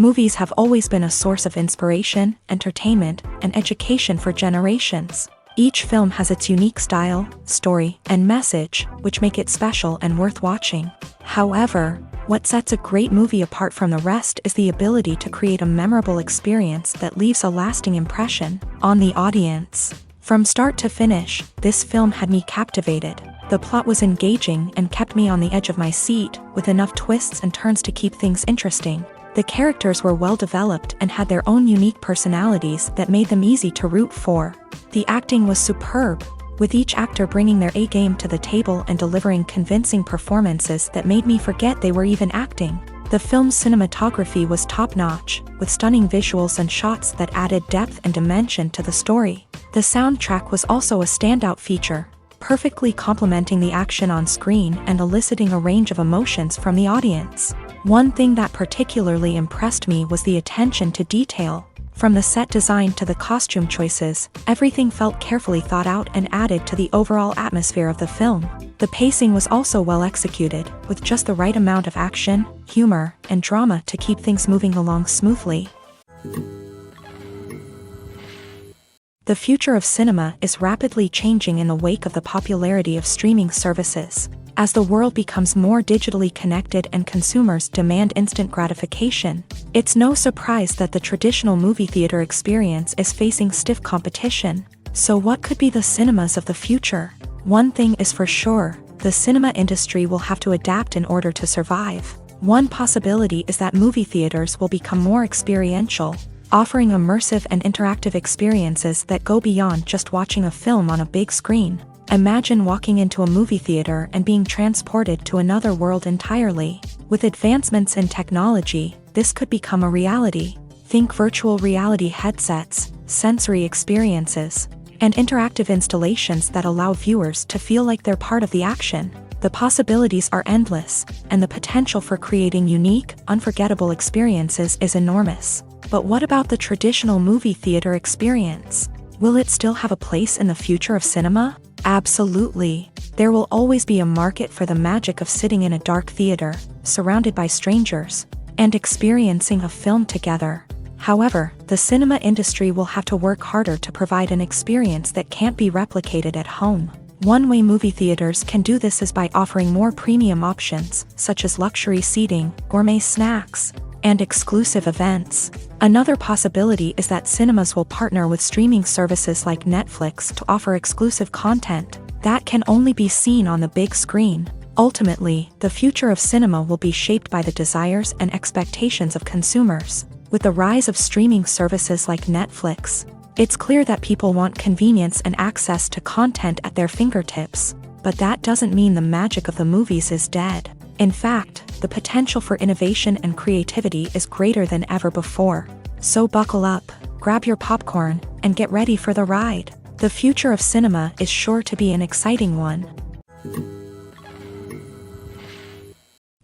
Movies have always been a source of inspiration, entertainment, and education for generations. Each film has its unique style, story, and message, which make it special and worth watching. However, what sets a great movie apart from the rest is the ability to create a memorable experience that leaves a lasting impression on the audience. From start to finish, this film had me captivated. The plot was engaging and kept me on the edge of my seat, with enough twists and turns to keep things interesting. The characters were well developed and had their own unique personalities that made them easy to root for. The acting was superb, with each actor bringing their A-game to the table and delivering convincing performances that made me forget they were even acting. The film's cinematography was top-notch, with stunning visuals and shots that added depth and dimension to the story. The soundtrack was also a standout feature, perfectly complementing the action on screen and eliciting a range of emotions from the audience. One thing that particularly impressed me was the attention to detail. From the set design to the costume choices, everything felt carefully thought out and added to the overall atmosphere of the film. The pacing was also well executed, with just the right amount of action, humor, and drama to keep things moving along smoothly. The future of cinema is rapidly changing in the wake of the popularity of streaming services. As the world becomes more digitally connected and consumers demand instant gratification, it's no surprise that the traditional movie theater experience is facing stiff competition. So what could be the cinemas of the future? One thing is for sure, the cinema industry will have to adapt in order to survive. One possibility is that movie theaters will become more experiential, offering immersive and interactive experiences that go beyond just watching a film on a big screen. Imagine walking into a movie theater and being transported to another world entirely. With advancements in technology, this could become a reality. Think virtual reality headsets, sensory experiences, and interactive installations that allow viewers to feel like they're part of the action. The possibilities are endless, and the potential for creating unique, unforgettable experiences is enormous. But what about the traditional movie theater experience? Will it still have a place in the future of cinema? Absolutely. There will always be a market for the magic of sitting in a dark theater, surrounded by strangers, and experiencing a film together. However, the cinema industry will have to work harder to provide an experience that can't be replicated at home. One way movie theaters can do this is by offering more premium options, such as luxury seating, gourmet snacks, and exclusive events. Another possibility is that cinemas will partner with streaming services like Netflix to offer exclusive content that can only be seen on the big screen. Ultimately, the future of cinema will be shaped by the desires and expectations of consumers. With the rise of streaming services like Netflix, it's clear that people want convenience and access to content at their fingertips. But that doesn't mean the magic of the movies is dead. In fact, the potential for innovation and creativity is greater than ever before. So buckle up, grab your popcorn, and get ready for the ride. The future of cinema is sure to be an exciting one.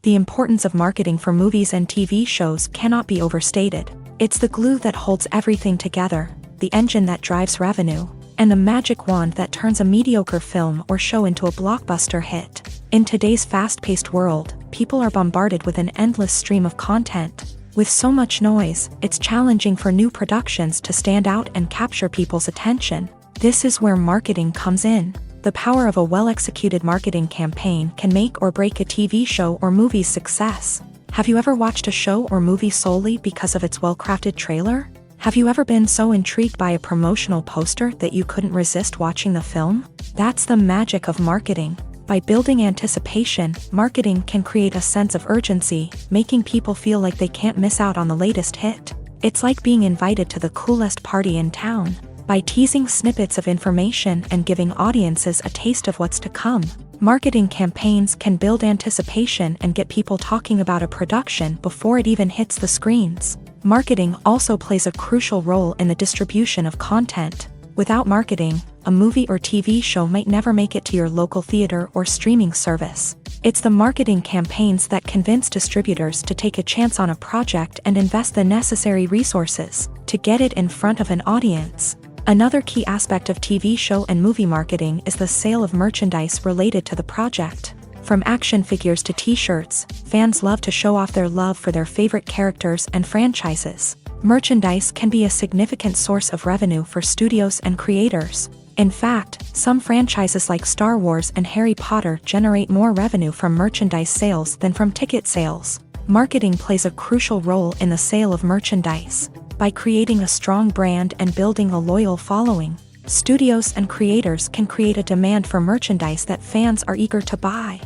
The importance of marketing for movies and TV shows cannot be overstated. It's the glue that holds everything together, the engine that drives revenue, and the magic wand that turns a mediocre film or show into a blockbuster hit. In today's fast-paced world, people are bombarded with an endless stream of content. With so much noise, it's challenging for new productions to stand out and capture people's attention. This is where marketing comes in. The power of a well-executed marketing campaign can make or break a TV show or movie's success. Have you ever watched a show or movie solely because of its well-crafted trailer? Have you ever been so intrigued by a promotional poster that you couldn't resist watching the film? That's the magic of marketing. By building anticipation, marketing can create a sense of urgency, making people feel like they can't miss out on the latest hit. It's like being invited to the coolest party in town. By teasing snippets of information and giving audiences a taste of what's to come, marketing campaigns can build anticipation and get people talking about a production before it even hits the screens. Marketing also plays a crucial role in the distribution of content. Without marketing, a movie or TV show might never make it to your local theater or streaming service. It's the marketing campaigns that convince distributors to take a chance on a project and invest the necessary resources to get it in front of an audience. Another key aspect of TV show and movie marketing is the sale of merchandise related to the project. From action figures to t-shirts, fans love to show off their love for their favorite characters and franchises. Merchandise can be a significant source of revenue for studios and creators. In fact, some franchises like Star Wars and Harry Potter generate more revenue from merchandise sales than from ticket sales. Marketing plays a crucial role in the sale of merchandise. By creating a strong brand and building a loyal following, studios and creators can create a demand for merchandise that fans are eager to buy.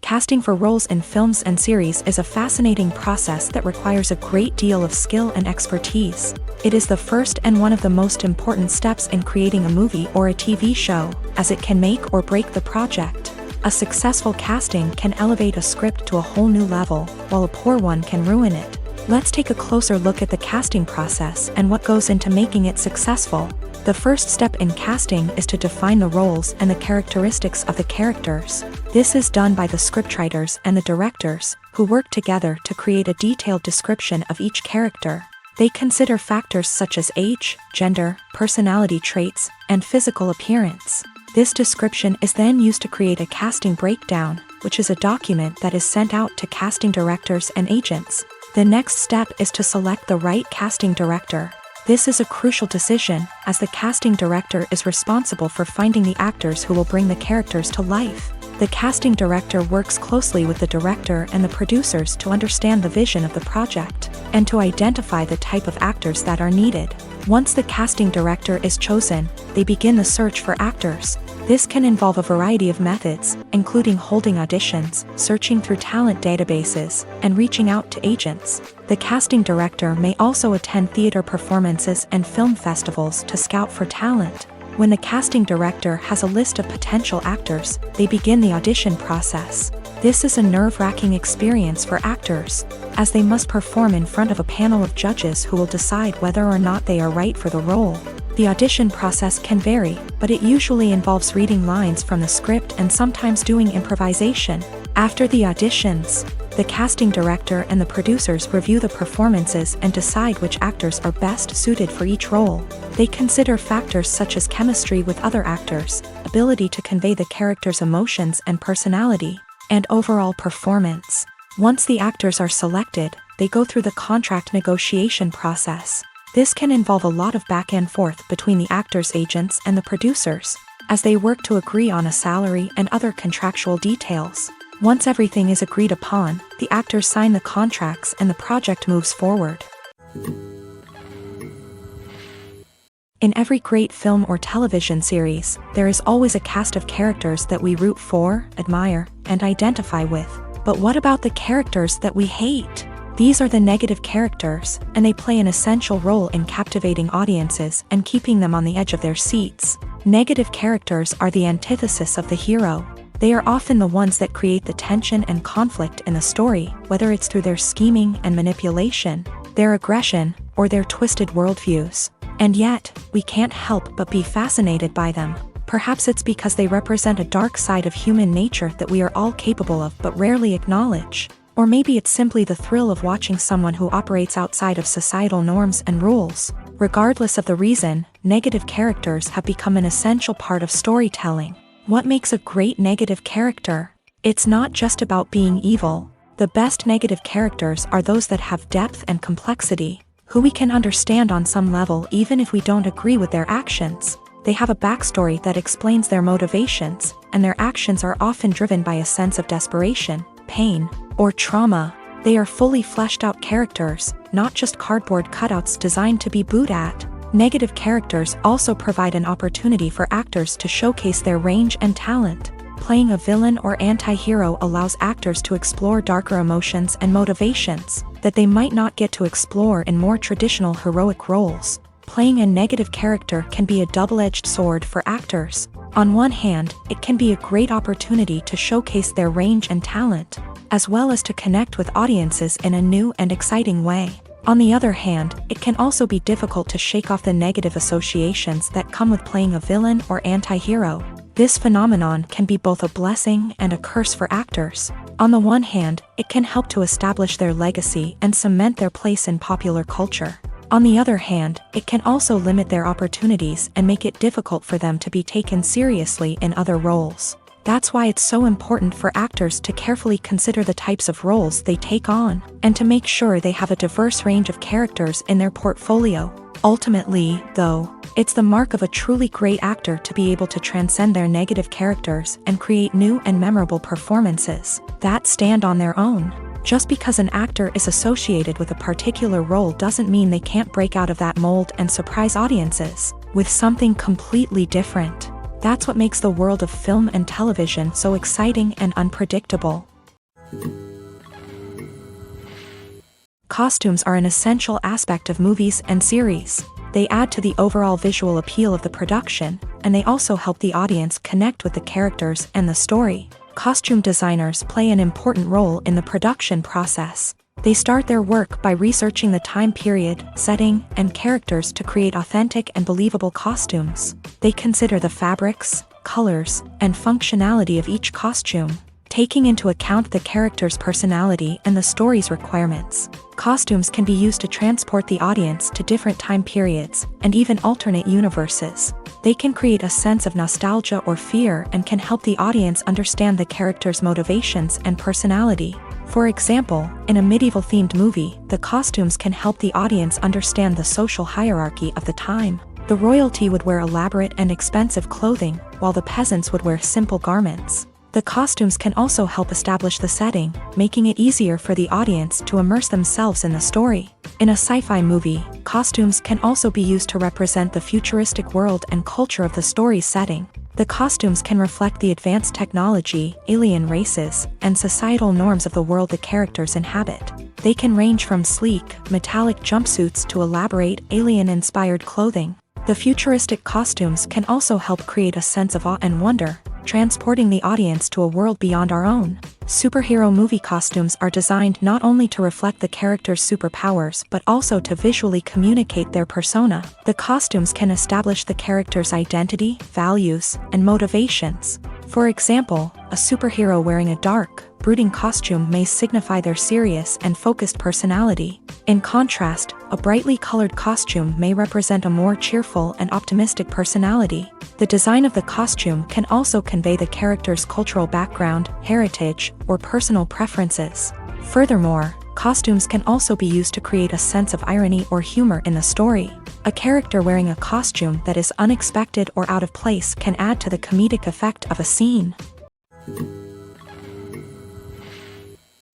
Casting for roles in films and series is a fascinating process that requires a great deal of skill and expertise. It is the first and one of the most important steps in creating a movie or a TV show, as it can make or break the project. A successful casting can elevate a script to a whole new level, while a poor one can ruin it. Let's take a closer look at the casting process and what goes into making it successful. The first step in casting is to define the roles and the characteristics of the characters. This is done by the scriptwriters and the directors, who work together to create a detailed description of each character. They consider factors such as age, gender, personality traits, and physical appearance. This description is then used to create a casting breakdown, which is a document that is sent out to casting directors and agents. The next step is to select the right casting director. This is a crucial decision, as the casting director is responsible for finding the actors who will bring the characters to life. The casting director works closely with the director and the producers to understand the vision of the project, and to identify the type of actors that are needed. Once the casting director is chosen, they begin the search for actors. This can involve a variety of methods, including holding auditions, searching through talent databases, and reaching out to agents. The casting director may also attend theater performances and film festivals to scout for talent. When the casting director has a list of potential actors, they begin the audition process. This is a nerve-wracking experience for actors, as they must perform in front of a panel of judges who will decide whether or not they are right for the role. The audition process can vary, but it usually involves reading lines from the script and sometimes doing improvisation. After the auditions, the casting director and the producers review the performances and decide which actors are best suited for each role. They consider factors such as chemistry with other actors, ability to convey the character's emotions and personality, and overall performance. Once the actors are selected, they go through the contract negotiation process. This can involve a lot of back and forth between the actors' agents and the producers, as they work to agree on a salary and other contractual details. Once everything is agreed upon, the actors sign the contracts and the project moves forward. In every great film or television series, there is always a cast of characters that we root for, admire, and identify with. But what about the characters that we hate? These are the negative characters, and they play an essential role in captivating audiences and keeping them on the edge of their seats. Negative characters are the antithesis of the hero. They are often the ones that create the tension and conflict in the story, whether it's through their scheming and manipulation, their aggression, or their twisted worldviews. And yet, we can't help but be fascinated by them. Perhaps it's because they represent a dark side of human nature that we are all capable of but rarely acknowledge. Or maybe it's simply the thrill of watching someone who operates outside of societal norms and rules. Regardless of the reason, negative characters have become an essential part of storytelling. What makes a great negative character? It's not just about being evil. The best negative characters are those that have depth and complexity, who we can understand on some level even if we don't agree with their actions. They have a backstory that explains their motivations, and their actions are often driven by a sense of desperation, pain, or trauma. They are fully fleshed out characters, not just cardboard cutouts designed to be booed at. Negative characters also provide an opportunity for actors to showcase their range and talent. Playing a villain or anti-hero allows actors to explore darker emotions and motivations that they might not get to explore in more traditional heroic roles. Playing a negative character can be a double-edged sword for actors. On one hand, it can be a great opportunity to showcase their range and talent, as well as to connect with audiences in a new and exciting way. On the other hand, it can also be difficult to shake off the negative associations that come with playing a villain or anti-hero. This phenomenon can be both a blessing and a curse for actors. On the one hand, it can help to establish their legacy and cement their place in popular culture. On the other hand, it can also limit their opportunities and make it difficult for them to be taken seriously in other roles. That's why it's so important for actors to carefully consider the types of roles they take on, and to make sure they have a diverse range of characters in their portfolio. Ultimately, though, it's the mark of a truly great actor to be able to transcend their negative characters and create new and memorable performances that stand on their own. Just because an actor is associated with a particular role doesn't mean they can't break out of that mold and surprise audiences with something completely different. That's what makes the world of film and television so exciting and unpredictable. Costumes are an essential aspect of movies and series. They add to the overall visual appeal of the production, and they also help the audience connect with the characters and the story. Costume designers play an important role in the production process. They start their work by researching the time period, setting, and characters to create authentic and believable costumes. They consider the fabrics, colors, and functionality of each costume, taking into account the character's personality and the story's requirements. Costumes can be used to transport the audience to different time periods and even alternate universes. They can create a sense of nostalgia or fear and can help the audience understand the character's motivations and personality. For example, in a medieval-themed movie, the costumes can help the audience understand the social hierarchy of the time. The royalty would wear elaborate and expensive clothing, while the peasants would wear simple garments. The costumes can also help establish the setting, making it easier for the audience to immerse themselves in the story. In a sci-fi movie, costumes can also be used to represent the futuristic world and culture of the story's setting. The costumes can reflect the advanced technology, alien races, and societal norms of the world the characters inhabit. They can range from sleek, metallic jumpsuits to elaborate, alien-inspired clothing. The futuristic costumes can also help create a sense of awe and wonder, transporting the audience to a world beyond our own. Superhero movie costumes are designed not only to reflect the character's superpowers but also to visually communicate their persona. The costumes can establish the character's identity, values, and motivations. For example, a superhero wearing a dark, brooding costume may signify their serious and focused personality. In contrast, a brightly colored costume may represent a more cheerful and optimistic personality. The design of the costume can also convey the character's cultural background, heritage, or personal preferences. Furthermore, costumes can also be used to create a sense of irony or humor in the story. A character wearing a costume that is unexpected or out of place can add to the comedic effect of a scene.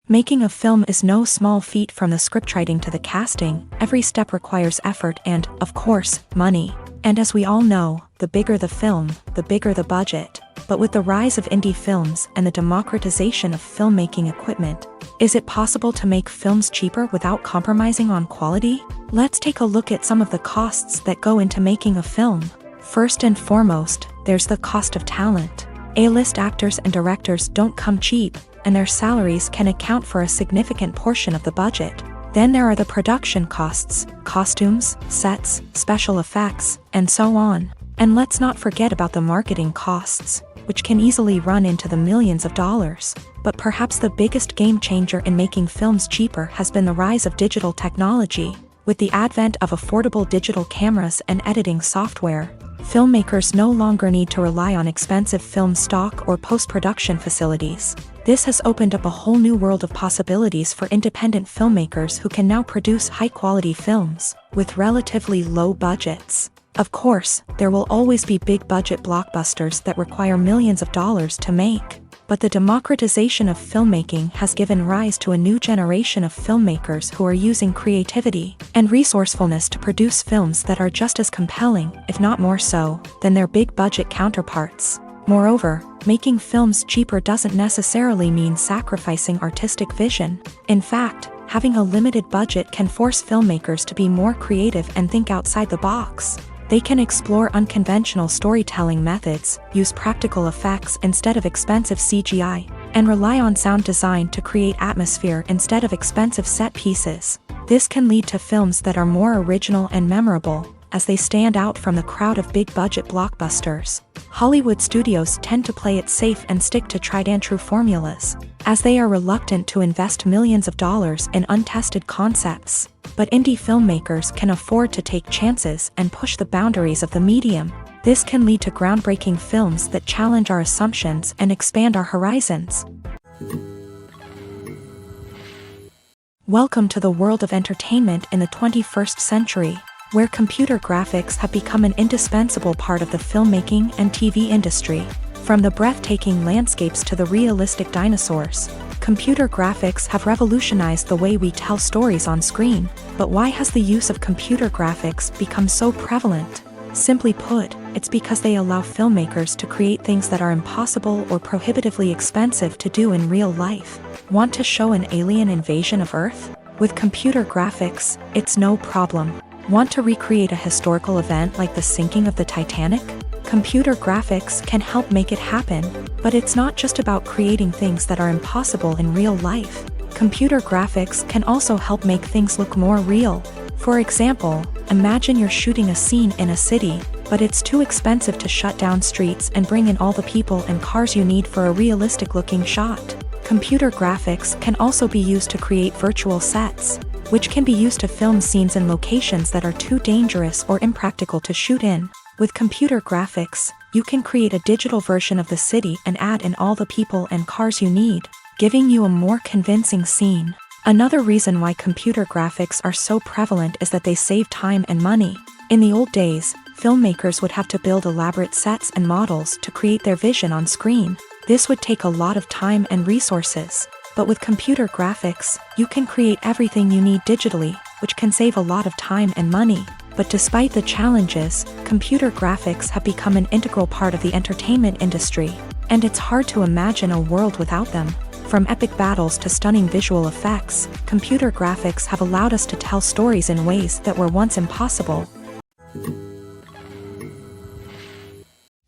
Making a film is no small feat. From the scriptwriting to the casting, every step requires effort and, of course, money. And as we all know, the bigger the film, the bigger the budget. But with the rise of indie films and the democratization of filmmaking equipment, is it possible to make films cheaper without compromising on quality? Let's take a look at some of the costs that go into making a film. First and foremost, there's the cost of talent. A-list actors and directors don't come cheap, and their salaries can account for a significant portion of the budget. Then there are the production costs, costumes, sets, special effects, and so on. And let's not forget about the marketing costs, which can easily run into the millions of dollars. But perhaps the biggest game changer in making films cheaper has been the rise of digital technology. With the advent of affordable digital cameras and editing software, filmmakers no longer need to rely on expensive film stock or post-production facilities. This has opened up a whole new world of possibilities for independent filmmakers who can now produce high-quality films with relatively low budgets. Of course, there will always be big-budget blockbusters that require millions of dollars to make. But the democratization of filmmaking has given rise to a new generation of filmmakers who are using creativity and resourcefulness to produce films that are just as compelling, if not more so, than their big-budget counterparts. Moreover, making films cheaper doesn't necessarily mean sacrificing artistic vision. In fact, having a limited budget can force filmmakers to be more creative and think outside the box. They can explore unconventional storytelling methods, use practical effects instead of expensive CGI, and rely on sound design to create atmosphere instead of expensive set pieces. This can lead to films that are more original and memorable, as they stand out from the crowd of big-budget blockbusters. Hollywood studios tend to play it safe and stick to tried-and-true formulas, as they are reluctant to invest millions of dollars in untested concepts. But indie filmmakers can afford to take chances and push the boundaries of the medium. This can lead to groundbreaking films that challenge our assumptions and expand our horizons. Welcome to the world of entertainment in the 21st century, where computer graphics have become an indispensable part of the filmmaking and TV industry. From the breathtaking landscapes to the realistic dinosaurs, computer graphics have revolutionized the way we tell stories on screen. But why has the use of computer graphics become so prevalent? Simply put, it's because they allow filmmakers to create things that are impossible or prohibitively expensive to do in real life. Want to show an alien invasion of Earth? With computer graphics, it's no problem. Want to recreate a historical event like the sinking of the Titanic? Computer graphics can help make it happen, but it's not just about creating things that are impossible in real life. Computer graphics can also help make things look more real. For example, imagine you're shooting a scene in a city, but it's too expensive to shut down streets and bring in all the people and cars you need for a realistic-looking shot. Computer graphics can also be used to create virtual sets, which can be used to film scenes in locations that are too dangerous or impractical to shoot in. With computer graphics, you can create a digital version of the city and add in all the people and cars you need, giving you a more convincing scene. Another reason why computer graphics are so prevalent is that they save time and money. In the old days, filmmakers would have to build elaborate sets and models to create their vision on screen. This would take a lot of time and resources. But with computer graphics, you can create everything you need digitally, which can save a lot of time and money. But despite the challenges, computer graphics have become an integral part of the entertainment industry, and it's hard to imagine a world without them. From epic battles to stunning visual effects, computer graphics have allowed us to tell stories in ways that were once impossible.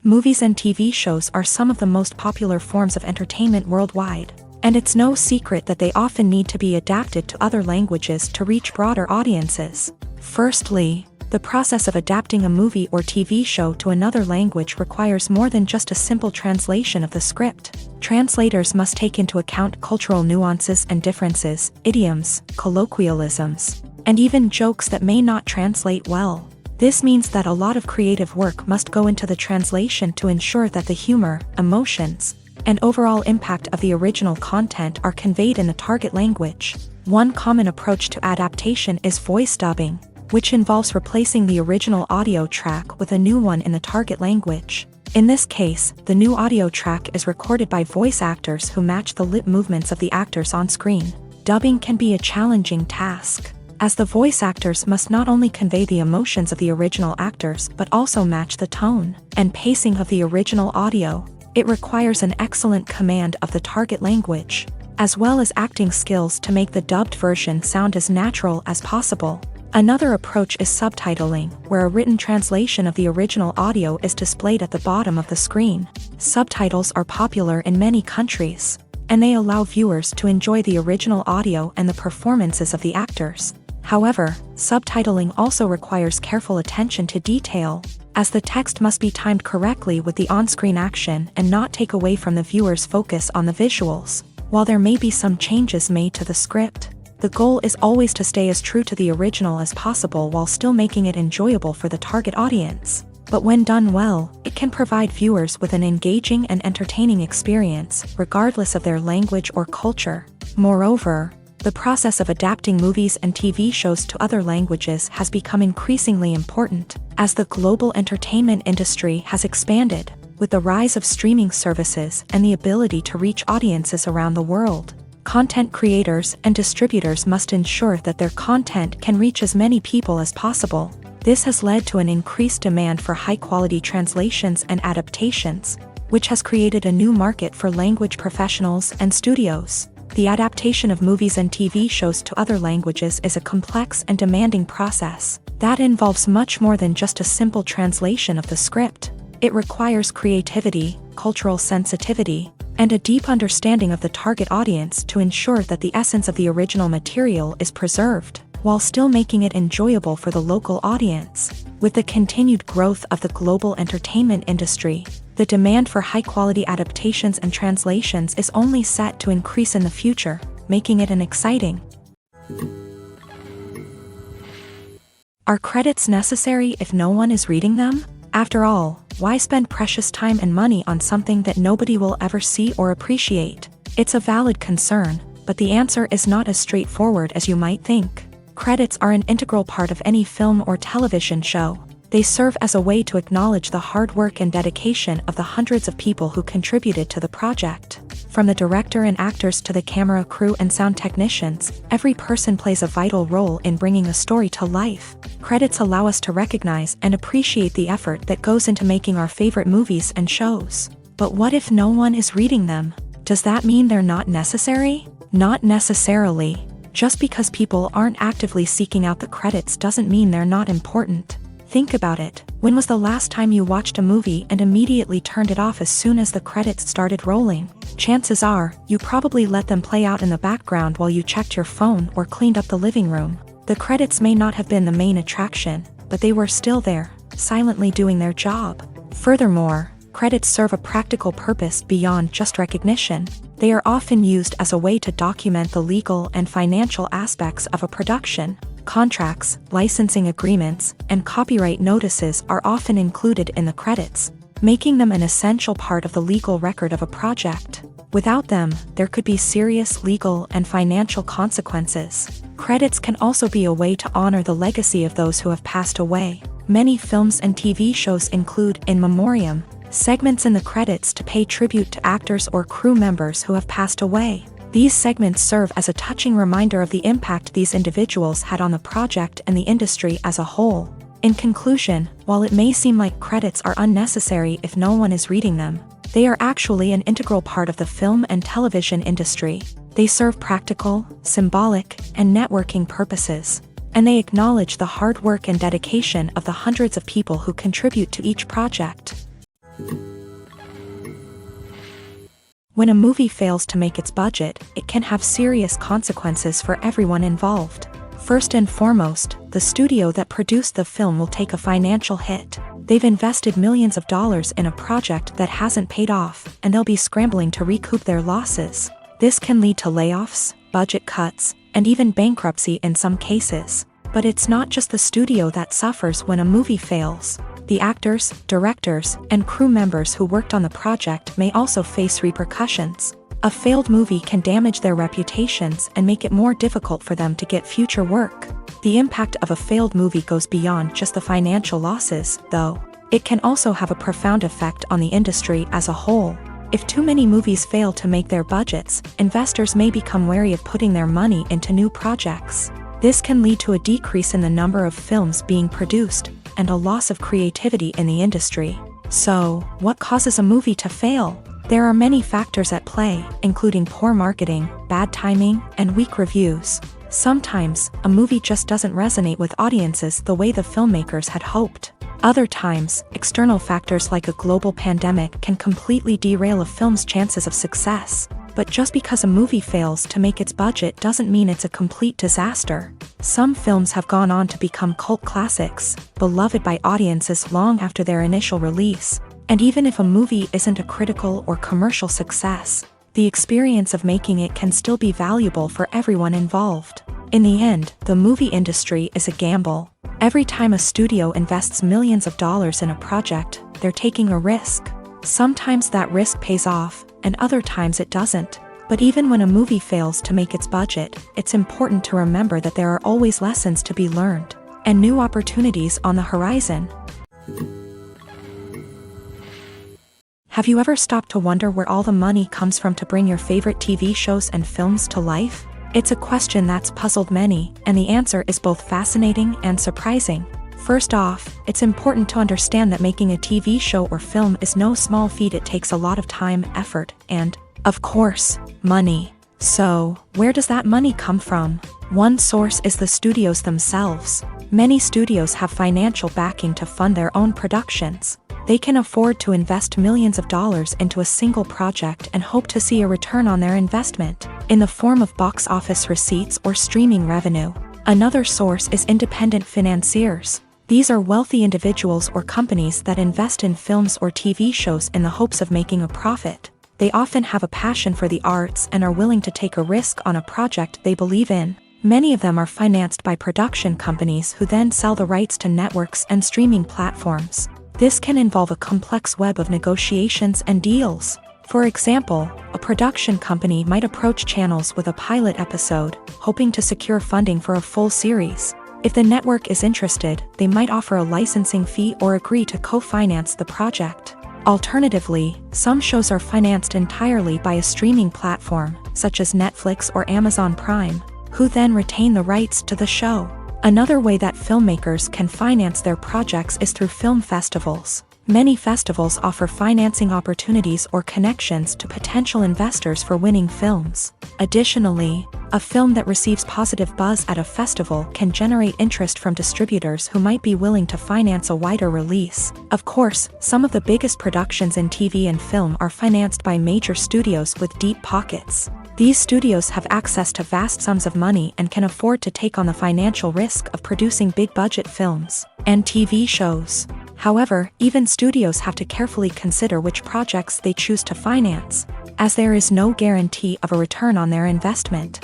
Movies and TV shows are some of the most popular forms of entertainment worldwide, and it's no secret that they often need to be adapted to other languages to reach broader audiences. Firstly, the process of adapting a movie or TV show to another language requires more than just a simple translation of the script. Translators must take into account cultural nuances and differences, idioms, colloquialisms, and even jokes that may not translate well. This means that a lot of creative work must go into the translation to ensure that the humor, emotions, and overall impact of the original content are conveyed in the target language. One common approach to adaptation is voice dubbing, which involves replacing the original audio track with a new one in the target language. In this case, the new audio track is recorded by voice actors who match the lip movements of the actors on screen. Dubbing can be a challenging task, as the voice actors must not only convey the emotions of the original actors but also match the tone and pacing of the original audio. It requires an excellent command of the target language, as well as acting skills to make the dubbed version sound as natural as possible. Another approach is subtitling, where a written translation of the original audio is displayed at the bottom of the screen. Subtitles are popular in many countries, and they allow viewers to enjoy the original audio and the performances of the actors. However, subtitling also requires careful attention to detail, as the text must be timed correctly with the on-screen action and not take away from the viewer's focus on the visuals. While there may be some changes made to the script, the goal is always to stay as true to the original as possible while still making it enjoyable for the target audience. But when done well, it can provide viewers with an engaging and entertaining experience, regardless of their language or culture. Moreover, the process of adapting movies and TV shows to other languages has become increasingly important, as the global entertainment industry has expanded, with the rise of streaming services and the ability to reach audiences around the world. Content creators and distributors must ensure that their content can reach as many people as possible. This has led to an increased demand for high-quality translations and adaptations, which has created a new market for language professionals and studios. The adaptation of movies and TV shows to other languages is a complex and demanding process that involves much more than just a simple translation of the script. It requires creativity, cultural sensitivity, and a deep understanding of the target audience to ensure that the essence of the original material is preserved. while still making it enjoyable for the local audience. With the continued growth of the global entertainment industry, the demand for high-quality adaptations and translations is only set to increase in the future, making it an exciting. Are credits necessary if no one is reading them? After all, why spend precious time and money on something that nobody will ever see or appreciate? It's a valid concern, but the answer is not as straightforward as you might think. Credits are an integral part of any film or television show. They serve as a way to acknowledge the hard work and dedication of the hundreds of people who contributed to the project. From the director and actors to the camera crew and sound technicians, every person plays a vital role in bringing a story to life. Credits allow us to recognize and appreciate the effort that goes into making our favorite movies and shows. But what if no one is reading them? Does that mean they're not necessary? Not necessarily. Just because people aren't actively seeking out the credits doesn't mean they're not important. Think about it. When was the last time you watched a movie and immediately turned it off as soon as the credits started rolling? Chances are, you probably let them play out in the background while you checked your phone or cleaned up the living room. The credits may not have been the main attraction, but they were still there, silently doing their job. Furthermore, credits serve a practical purpose beyond just recognition. They are often used as a way to document the legal and financial aspects of a production. Contracts, licensing agreements, and copyright notices are often included in the credits, making them an essential part of the legal record of a project. Without them, there could be serious legal and financial consequences. Credits can also be a way to honor the legacy of those who have passed away. Many films and TV shows include in memoriam segments in the credits to pay tribute to actors or crew members who have passed away. These segments serve as a touching reminder of the impact these individuals had on the project and the industry as a whole. In conclusion, while it may seem like credits are unnecessary if no one is reading them, they are actually an integral part of the film and television industry. They serve practical, symbolic, and networking purposes, and they acknowledge the hard work and dedication of the hundreds of people who contribute to each project. When a movie fails to make its budget, it can have serious consequences for everyone involved. First and foremost, the studio that produced the film will take a financial hit. They've invested millions of dollars in a project that hasn't paid off, and they'll be scrambling to recoup their losses. This can lead to layoffs, budget cuts, and even bankruptcy in some cases. But it's not just the studio that suffers when a movie fails. The actors, directors, and crew members who worked on the project may also face repercussions. A failed movie can damage their reputations and make it more difficult for them to get future work. The impact of a failed movie goes beyond just the financial losses, though. It can also have a profound effect on the industry as a whole. If too many movies fail to make their budgets, investors may become wary of putting their money into new projects. This can lead to a decrease in the number of films being produced, and a loss of creativity in the industry. So, what causes a movie to fail? There are many factors at play, including poor marketing, bad timing, and weak reviews. Sometimes, a movie just doesn't resonate with audiences the way the filmmakers had hoped. Other times, external factors like a global pandemic can completely derail a film's chances of success. But just because a movie fails to make its budget doesn't mean it's a complete disaster. Some films have gone on to become cult classics, beloved by audiences long after their initial release. And even if a movie isn't a critical or commercial success, the experience of making it can still be valuable for everyone involved. In the end, the movie industry is a gamble. Every time a studio invests millions of dollars in a project, they're taking a risk. Sometimes that risk pays off, and other times it doesn't. But even when a movie fails to make its budget, it's important to remember that there are always lessons to be learned, and new opportunities on the horizon. Have you ever stopped to wonder where all the money comes from to bring your favorite TV shows and films to life? It's a question that's puzzled many, and the answer is both fascinating and surprising. First off, it's important to understand that making a TV show or film is no small feat. It takes a lot of time, effort, and, of course, money. So, where does that money come from? One source is the studios themselves. Many studios have financial backing to fund their own productions. They can afford to invest millions of dollars into a single project and hope to see a return on their investment, in the form of box office receipts or streaming revenue. Another source is independent financiers. These are wealthy individuals or companies that invest in films or TV shows in the hopes of making a profit. They often have a passion for the arts and are willing to take a risk on a project they believe in. Many of them are financed by production companies who then sell the rights to networks and streaming platforms. This can involve a complex web of negotiations and deals. For example, a production company might approach channels with a pilot episode, hoping to secure funding for a full series. If the network is interested, they might offer a licensing fee or agree to co-finance the project. Alternatively, some shows are financed entirely by a streaming platform, such as Netflix or Amazon Prime, who then retain the rights to the show. Another way that filmmakers can finance their projects is through film festivals. Many festivals offer financing opportunities or connections to potential investors for winning films. Additionally, a film that receives positive buzz at a festival can generate interest from distributors who might be willing to finance a wider release. Of course, some of the biggest productions in TV and film are financed by major studios with deep pockets. These studios have access to vast sums of money and can afford to take on the financial risk of producing big-budget films and TV shows. However, even studios have to carefully consider which projects they choose to finance, as there is no guarantee of a return on their investment.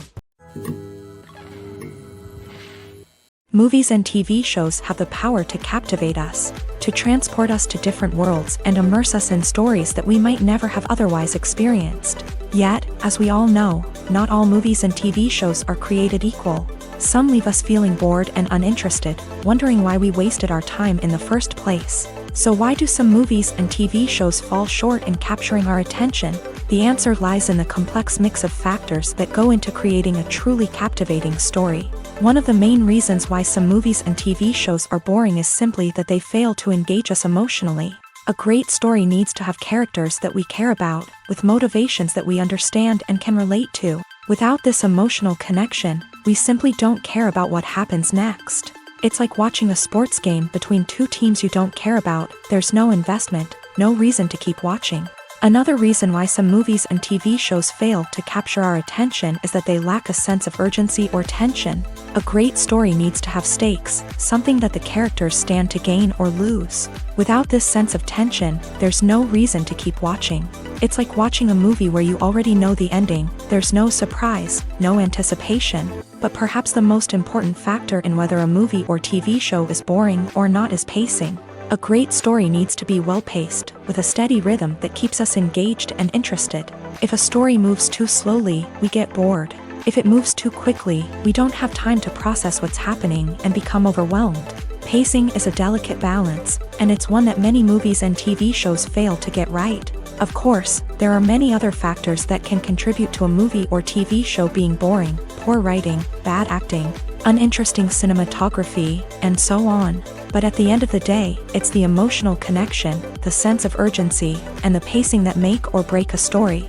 Movies and TV shows have the power to captivate us, to transport us to different worlds and immerse us in stories that we might never have otherwise experienced. Yet, as we all know, not all movies and TV shows are created equal. Some leave us feeling bored and uninterested, wondering why we wasted our time in the first place. So why do some movies and TV shows fall short in capturing our attention? The answer lies in the complex mix of factors that go into creating a truly captivating story. One of the main reasons why some movies and TV shows are boring is simply that they fail to engage us emotionally. A great story needs to have characters that we care about, with motivations that we understand and can relate to. Without this emotional connection, we simply don't care about what happens next. It's like watching a sports game between two teams you don't care about. There's no investment, no reason to keep watching. Another reason why some movies and TV shows fail to capture our attention is that they lack a sense of urgency or tension. A great story needs to have stakes, something that the characters stand to gain or lose. Without this sense of tension, there's no reason to keep watching. It's like watching a movie where you already know the ending. There's no surprise, no anticipation. But perhaps the most important factor in whether a movie or TV show is boring or not is pacing. A great story needs to be well-paced, with a steady rhythm that keeps us engaged and interested. If a story moves too slowly, we get bored. If it moves too quickly, we don't have time to process what's happening and become overwhelmed. Pacing is a delicate balance, and it's one that many movies and TV shows fail to get right. Of course, there are many other factors that can contribute to a movie or TV show being boring: poor writing, bad acting, uninteresting cinematography, and so on. But at the end of the day, it's the emotional connection, the sense of urgency, and the pacing that make or break a story.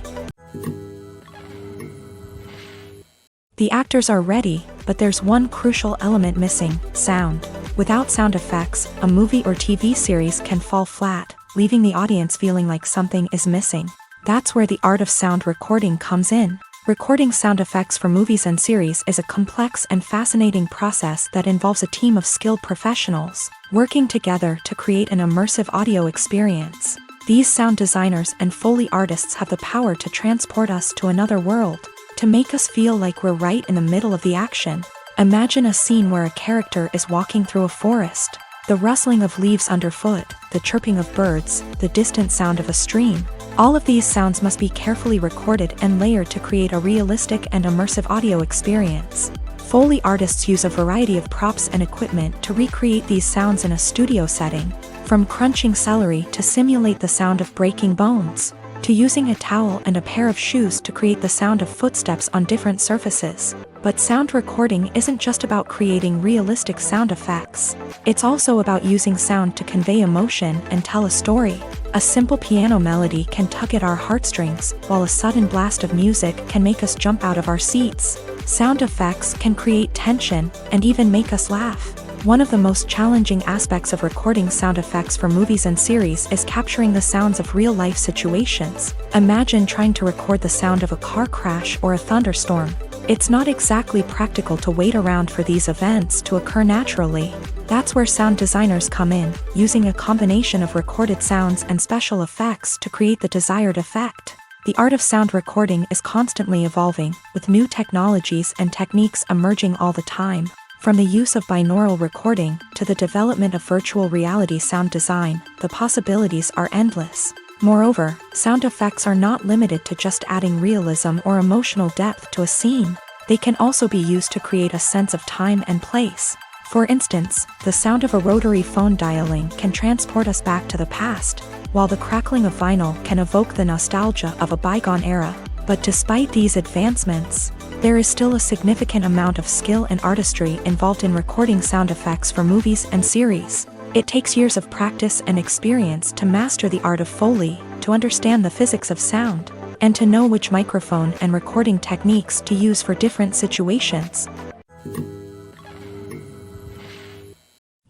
The actors are ready, but there's one crucial element missing: sound. Without sound effects, a movie or TV series can fall flat, leaving the audience feeling like something is missing. That's where the art of sound recording comes in. Recording sound effects for movies and series is a complex and fascinating process that involves a team of skilled professionals working together to create an immersive audio experience. These sound designers and Foley artists have the power to transport us to another world, to make us feel like we're right in the middle of the action. Imagine a scene where a character is walking through a forest. The rustling of leaves underfoot, the chirping of birds, the distant sound of a stream. All of these sounds must be carefully recorded and layered to create a realistic and immersive audio experience. Foley artists use a variety of props and equipment to recreate these sounds in a studio setting, from crunching celery to simulate the sound of breaking bones, to using a towel and a pair of shoes to create the sound of footsteps on different surfaces. But sound recording isn't just about creating realistic sound effects. It's also about using sound to convey emotion and tell a story. A simple piano melody can tug at our heartstrings, while a sudden blast of music can make us jump out of our seats. Sound effects can create tension and even make us laugh. One of the most challenging aspects of recording sound effects for movies and series is capturing the sounds of real-life situations. Imagine trying to record the sound of a car crash or a thunderstorm. It's not exactly practical to wait around for these events to occur naturally. That's where sound designers come in, using a combination of recorded sounds and special effects to create the desired effect. The art of sound recording is constantly evolving, with new technologies and techniques emerging all the time. From the use of binaural recording to the development of virtual reality sound design, the possibilities are endless. Moreover, sound effects are not limited to just adding realism or emotional depth to a scene. They can also be used to create a sense of time and place. For instance, the sound of a rotary phone dialing can transport us back to the past, while the crackling of vinyl can evoke the nostalgia of a bygone era. But despite these advancements, there is still a significant amount of skill and artistry involved in recording sound effects for movies and series. It takes years of practice and experience to master the art of Foley, to understand the physics of sound, and to know which microphone and recording techniques to use for different situations.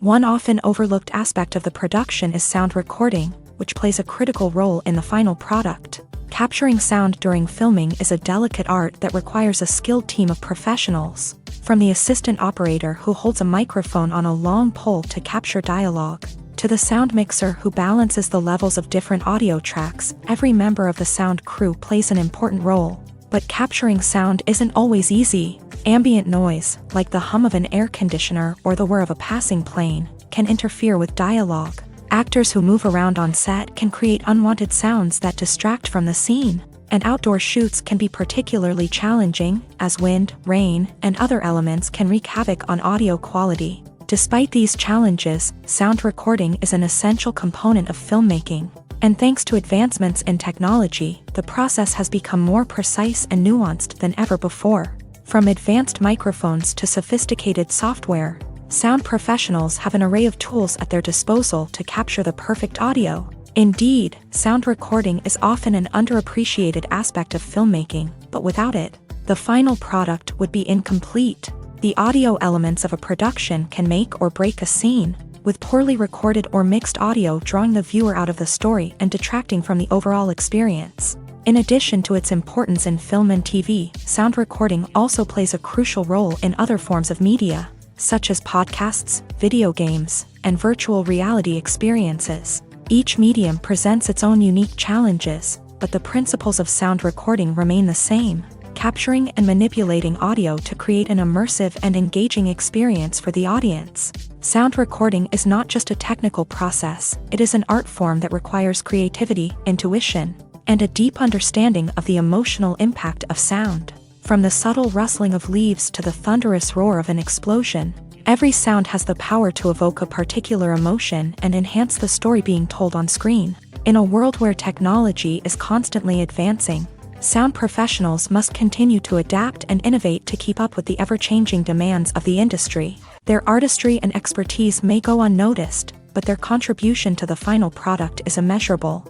One often overlooked aspect of the production is sound recording, which plays a critical role in the final product. Capturing sound during filming is a delicate art that requires a skilled team of professionals. From the assistant operator who holds a microphone on a long pole to capture dialogue, to the sound mixer who balances the levels of different audio tracks, every member of the sound crew plays an important role. But capturing sound isn't always easy. Ambient noise, like the hum of an air conditioner or the whir of a passing plane, can interfere with dialogue. Actors who move around on set can create unwanted sounds that distract from the scene. And outdoor shoots can be particularly challenging, as wind, rain, and other elements can wreak havoc on audio quality. Despite these challenges, sound recording is an essential component of filmmaking. And thanks to advancements in technology, the process has become more precise and nuanced than ever before. From advanced microphones to sophisticated software, sound professionals have an array of tools at their disposal to capture the perfect audio. Indeed, sound recording is often an underappreciated aspect of filmmaking, but without it, the final product would be incomplete. The audio elements of a production can make or break a scene, with poorly recorded or mixed audio drawing the viewer out of the story and detracting from the overall experience. In addition to its importance in film and TV, sound recording also plays a crucial role in other forms of media, such as podcasts, video games, and virtual reality experiences. Each medium presents its own unique challenges, but the principles of sound recording remain the same, capturing and manipulating audio to create an immersive and engaging experience for the audience. Sound recording is not just a technical process, it is an art form that requires creativity, intuition, and a deep understanding of the emotional impact of sound. From the subtle rustling of leaves to the thunderous roar of an explosion, every sound has the power to evoke a particular emotion and enhance the story being told on screen. In a world where technology is constantly advancing, sound professionals must continue to adapt and innovate to keep up with the ever-changing demands of the industry. Their artistry and expertise may go unnoticed, but their contribution to the final product is immeasurable.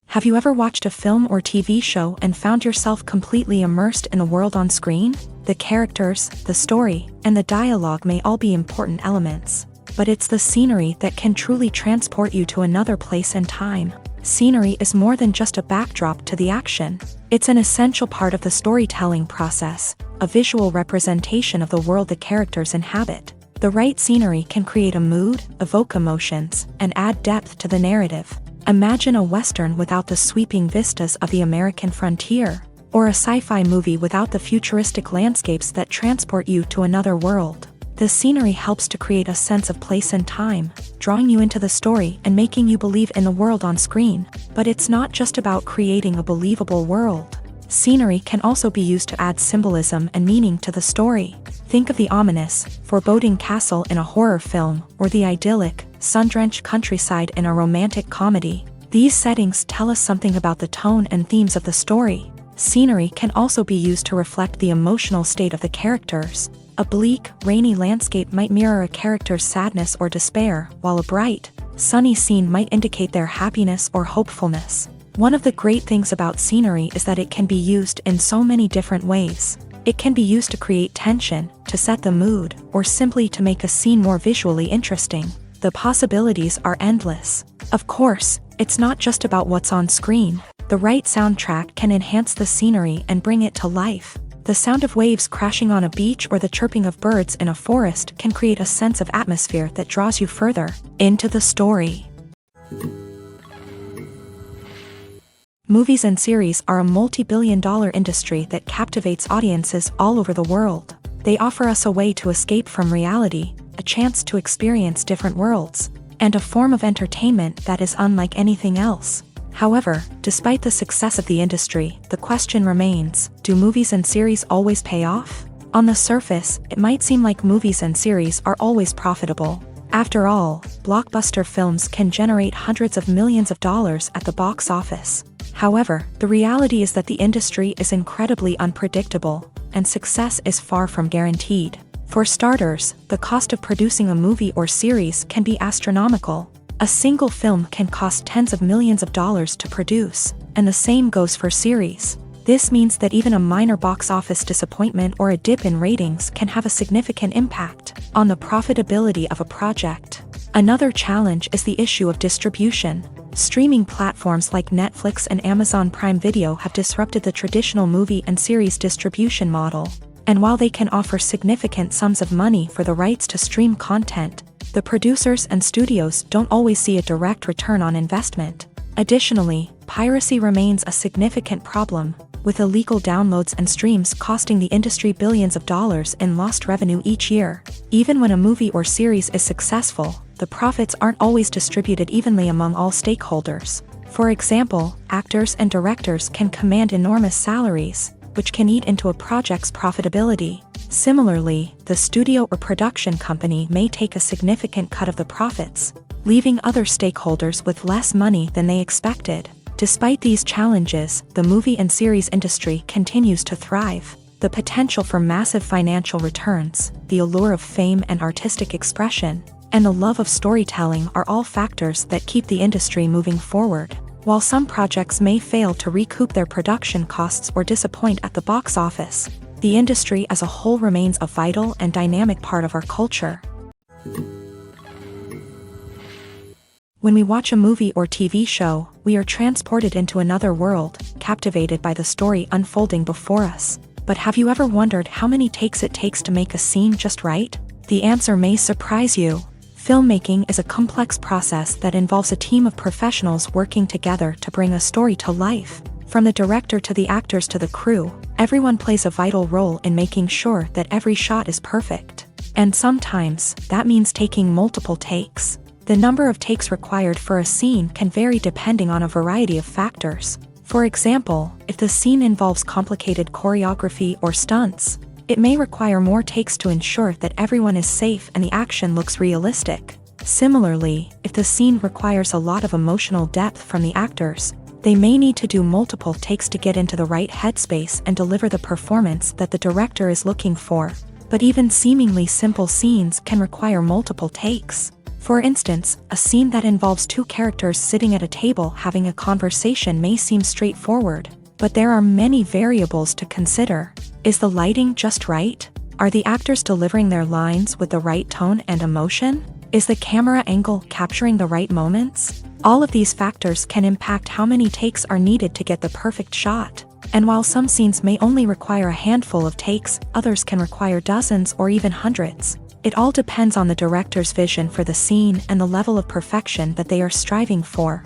Have you ever watched a film or TV show and found yourself completely immersed in the world on screen? The characters, the story, and the dialogue may all be important elements, but it's the scenery that can truly transport you to another place and time. Scenery is more than just a backdrop to the action. It's an essential part of the storytelling process, a visual representation of the world the characters inhabit. The right scenery can create a mood, evoke emotions, and add depth to the narrative. Imagine a Western without the sweeping vistas of the American frontier, or a sci-fi movie without the futuristic landscapes that transport you to another world. The scenery helps to create a sense of place and time, drawing you into the story and making you believe in the world on screen. But it's not just about creating a believable world. Scenery can also be used to add symbolism and meaning to the story. Think of the ominous, foreboding castle in a horror film, or the idyllic, sun-drenched countryside in a romantic comedy. These settings tell us something about the tone and themes of the story. Scenery can also be used to reflect the emotional state of the characters. A bleak, rainy landscape might mirror a character's sadness or despair, while a bright, sunny scene might indicate their happiness or hopefulness. One of the great things about scenery is that it can be used in so many different ways. It can be used to create tension, to set the mood, or simply to make a scene more visually interesting. The possibilities are endless. Of course, it's not just about what's on screen. The right soundtrack can enhance the scenery and bring it to life. The sound of waves crashing on a beach or the chirping of birds in a forest can create a sense of atmosphere that draws you further into the story. Movies and series are a multi-billion-dollar industry that captivates audiences all over the world. They offer us a way to escape from reality, a chance to experience different worlds, and a form of entertainment that is unlike anything else. However, despite the success of the industry, the question remains, do movies and series always pay off? On the surface, it might seem like movies and series are always profitable. After all, blockbuster films can generate hundreds of millions of dollars at the box office. However, the reality is that the industry is incredibly unpredictable, and success is far from guaranteed. For starters, the cost of producing a movie or series can be astronomical. A single film can cost tens of millions of dollars to produce, and the same goes for series. This means that even a minor box office disappointment or a dip in ratings can have a significant impact on the profitability of a project. Another challenge is the issue of distribution. Streaming platforms like Netflix and Amazon Prime Video have disrupted the traditional movie and series distribution model. And while they can offer significant sums of money for the rights to stream content, the producers and studios don't always see a direct return on investment. Additionally, piracy remains a significant problem, with illegal downloads and streams costing the industry billions of dollars in lost revenue each year. Even when a movie or series is successful, the profits aren't always distributed evenly among all stakeholders. For example, actors and directors can command enormous salaries, which can eat into a project's profitability. Similarly, the studio or production company may take a significant cut of the profits, leaving other stakeholders with less money than they expected. Despite these challenges, the movie and series industry continues to thrive. The potential for massive financial returns, the allure of fame and artistic expression, and the love of storytelling are all factors that keep the industry moving forward. While some projects may fail to recoup their production costs or disappoint at the box office, the industry as a whole remains a vital and dynamic part of our culture. When we watch a movie or TV show, we are transported into another world, captivated by the story unfolding before us. But have you ever wondered how many takes it takes to make a scene just right? The answer may surprise you. Filmmaking is a complex process that involves a team of professionals working together to bring a story to life. From the director to the actors to the crew, everyone plays a vital role in making sure that every shot is perfect. And sometimes, that means taking multiple takes. The number of takes required for a scene can vary depending on a variety of factors. For example, if the scene involves complicated choreography or stunts, it may require more takes to ensure that everyone is safe and the action looks realistic. Similarly, if the scene requires a lot of emotional depth from the actors, they may need to do multiple takes to get into the right headspace and deliver the performance that the director is looking for. But even seemingly simple scenes can require multiple takes. For instance, a scene that involves two characters sitting at a table having a conversation may seem straightforward, but there are many variables to consider. Is the lighting just right? Are the actors delivering their lines with the right tone and emotion? Is the camera angle capturing the right moments? All of these factors can impact how many takes are needed to get the perfect shot. And while some scenes may only require a handful of takes, others can require dozens or even hundreds. It all depends on the director's vision for the scene and the level of perfection that they are striving for.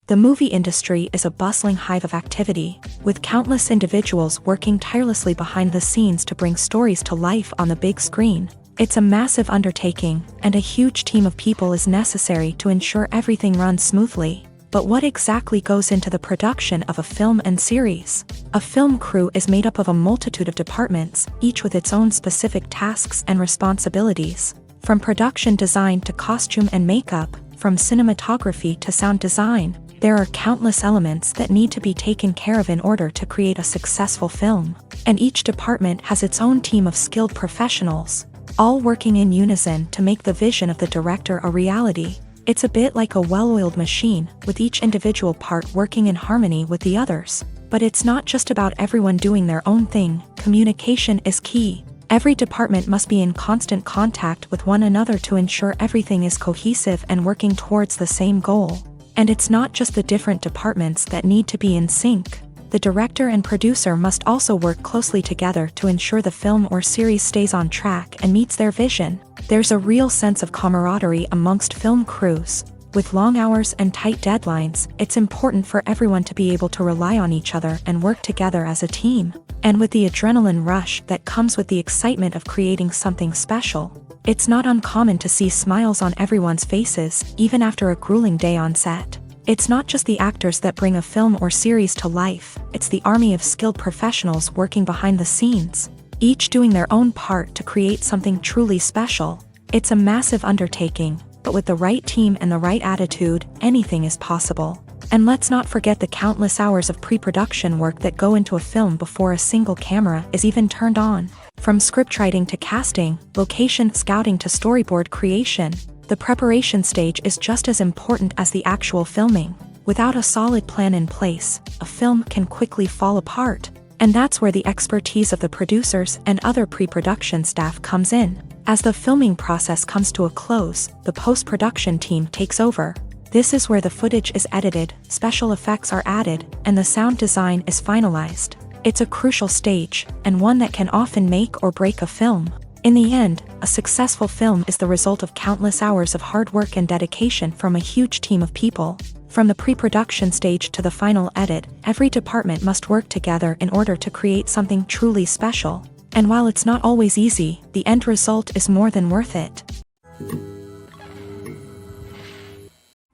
The movie industry is a bustling hive of activity, with countless individuals working tirelessly behind the scenes to bring stories to life on the big screen. It's a massive undertaking, and a huge team of people is necessary to ensure everything runs smoothly. But what exactly goes into the production of a film and series? A film crew is made up of a multitude of departments, each with its own specific tasks and responsibilities. From production design to costume and makeup, from cinematography to sound design, there are countless elements that need to be taken care of in order to create a successful film. And each department has its own team of skilled professionals, all working in unison to make the vision of the director a reality. It's a bit like a well-oiled machine, with each individual part working in harmony with the others. But it's not just about everyone doing their own thing. Communication is key. Every department must be in constant contact with one another to ensure everything is cohesive and working towards the same goal. And it's not just the different departments that need to be in sync. The director and producer must also work closely together to ensure the film or series stays on track and meets their vision. There's a real sense of camaraderie amongst film crews. With long hours and tight deadlines, it's important for everyone to be able to rely on each other and work together as a team. And with the adrenaline rush that comes with the excitement of creating something special, it's not uncommon to see smiles on everyone's faces, even after a grueling day on set. It's not just the actors that bring a film or series to life, it's the army of skilled professionals working behind the scenes, each doing their own part to create something truly special. It's a massive undertaking, but with the right team and the right attitude, anything is possible. And let's not forget the countless hours of pre-production work that go into a film before a single camera is even turned on. From scriptwriting to casting, location scouting to storyboard creation, the preparation stage is just as important as the actual filming. Without a solid plan in place, a film can quickly fall apart. And that's where the expertise of the producers and other pre-production staff comes in. As the filming process comes to a close, the post-production team takes over. This is where the footage is edited, special effects are added, and the sound design is finalized. It's a crucial stage, and one that can often make or break a film. In the end, a successful film is the result of countless hours of hard work and dedication from a huge team of people. From the pre-production stage to the final edit, every department must work together in order to create something truly special. And while it's not always easy, the end result is more than worth it.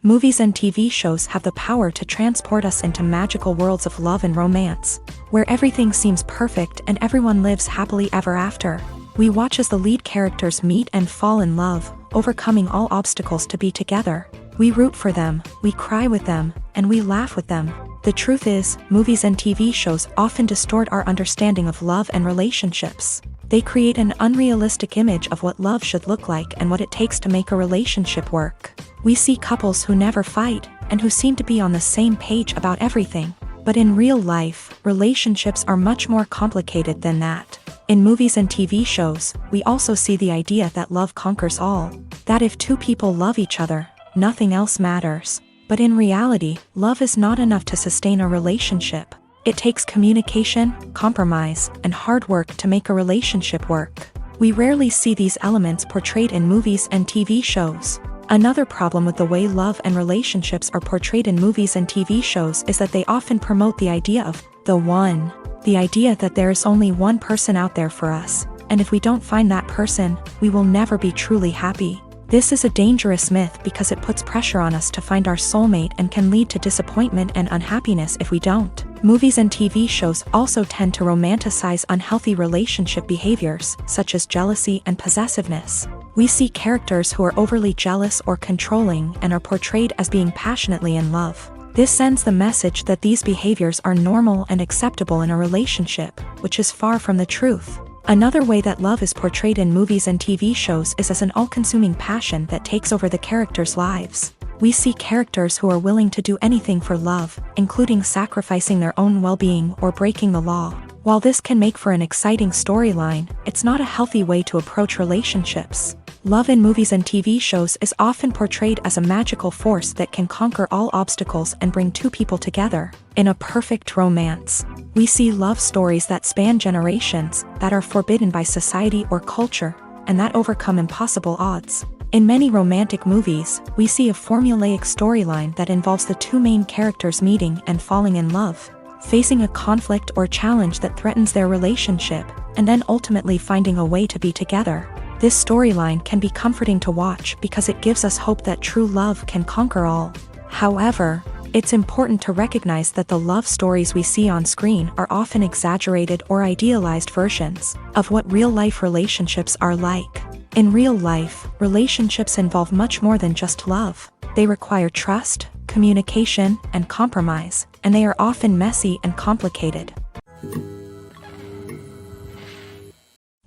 Movies and TV shows have the power to transport us into magical worlds of love and romance, where everything seems perfect and everyone lives happily ever after. We watch as the lead characters meet and fall in love, overcoming all obstacles to be together. We root for them, we cry with them, and we laugh with them. The truth is, movies and TV shows often distort our understanding of love and relationships. They create an unrealistic image of what love should look like and what it takes to make a relationship work. We see couples who never fight, and who seem to be on the same page about everything. But in real life, relationships are much more complicated than that. In movies and TV shows, we also see the idea that love conquers all. That if two people love each other, nothing else matters. But in reality, love is not enough to sustain a relationship. It takes communication, compromise, and hard work to make a relationship work. We rarely see these elements portrayed in movies and TV shows. Another problem with the way love and relationships are portrayed in movies and TV shows is that they often promote the idea of the one. The idea that there is only one person out there for us, and if we don't find that person, we will never be truly happy. This is a dangerous myth because it puts pressure on us to find our soulmate and can lead to disappointment and unhappiness if we don't. Movies and TV shows also tend to romanticize unhealthy relationship behaviors, such as jealousy and possessiveness. We see characters who are overly jealous or controlling and are portrayed as being passionately in love. This sends the message that these behaviors are normal and acceptable in a relationship, which is far from the truth. Another way that love is portrayed in movies and TV shows is as an all-consuming passion that takes over the characters' lives. We see characters who are willing to do anything for love, including sacrificing their own well-being or breaking the law. While this can make for an exciting storyline, it's not a healthy way to approach relationships. Love in movies and TV shows is often portrayed as a magical force that can conquer all obstacles and bring two people together. In a perfect romance, we see love stories that span generations, that are forbidden by society or culture, and that overcome impossible odds. In many romantic movies, we see a formulaic storyline that involves the two main characters meeting and falling in love, facing a conflict or challenge that threatens their relationship, and then ultimately finding a way to be together. This storyline can be comforting to watch because it gives us hope that true love can conquer all. However, it's important to recognize that the love stories we see on screen are often exaggerated or idealized versions of what real-life relationships are like. In real life, relationships involve much more than just love. They require trust, communication, and compromise, and they are often messy and complicated.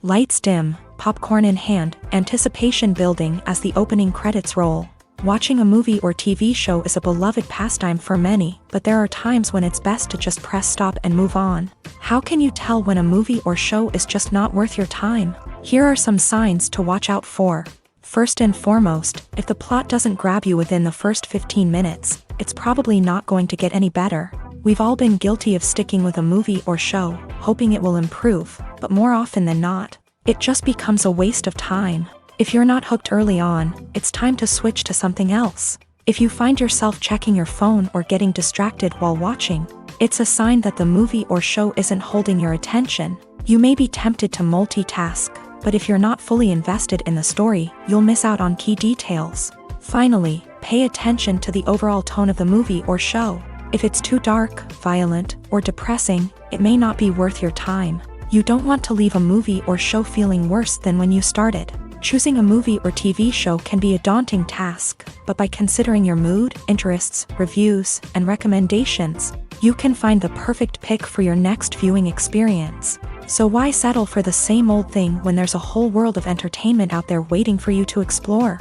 Lights dim, popcorn in hand, anticipation building as the opening credits roll. Watching a movie or TV show is a beloved pastime for many, but there are times when it's best to just press stop and move on. How can you tell when a movie or show is just not worth your time? Here are some signs to watch out for. First and foremost, if the plot doesn't grab you within the first 15 minutes, it's probably not going to get any better. We've all been guilty of sticking with a movie or show, hoping it will improve, but more often than not, it just becomes a waste of time. If you're not hooked early on, it's time to switch to something else. If you find yourself checking your phone or getting distracted while watching, it's a sign that the movie or show isn't holding your attention. You may be tempted to multitask, but if you're not fully invested in the story, you'll miss out on key details. Finally, pay attention to the overall tone of the movie or show. If it's too dark, violent, or depressing, it may not be worth your time. You don't want to leave a movie or show feeling worse than when you started. Choosing a movie or TV show can be a daunting task, but by considering your mood, interests, reviews, and recommendations, you can find the perfect pick for your next viewing experience. So why settle for the same old thing when there's a whole world of entertainment out there waiting for you to explore?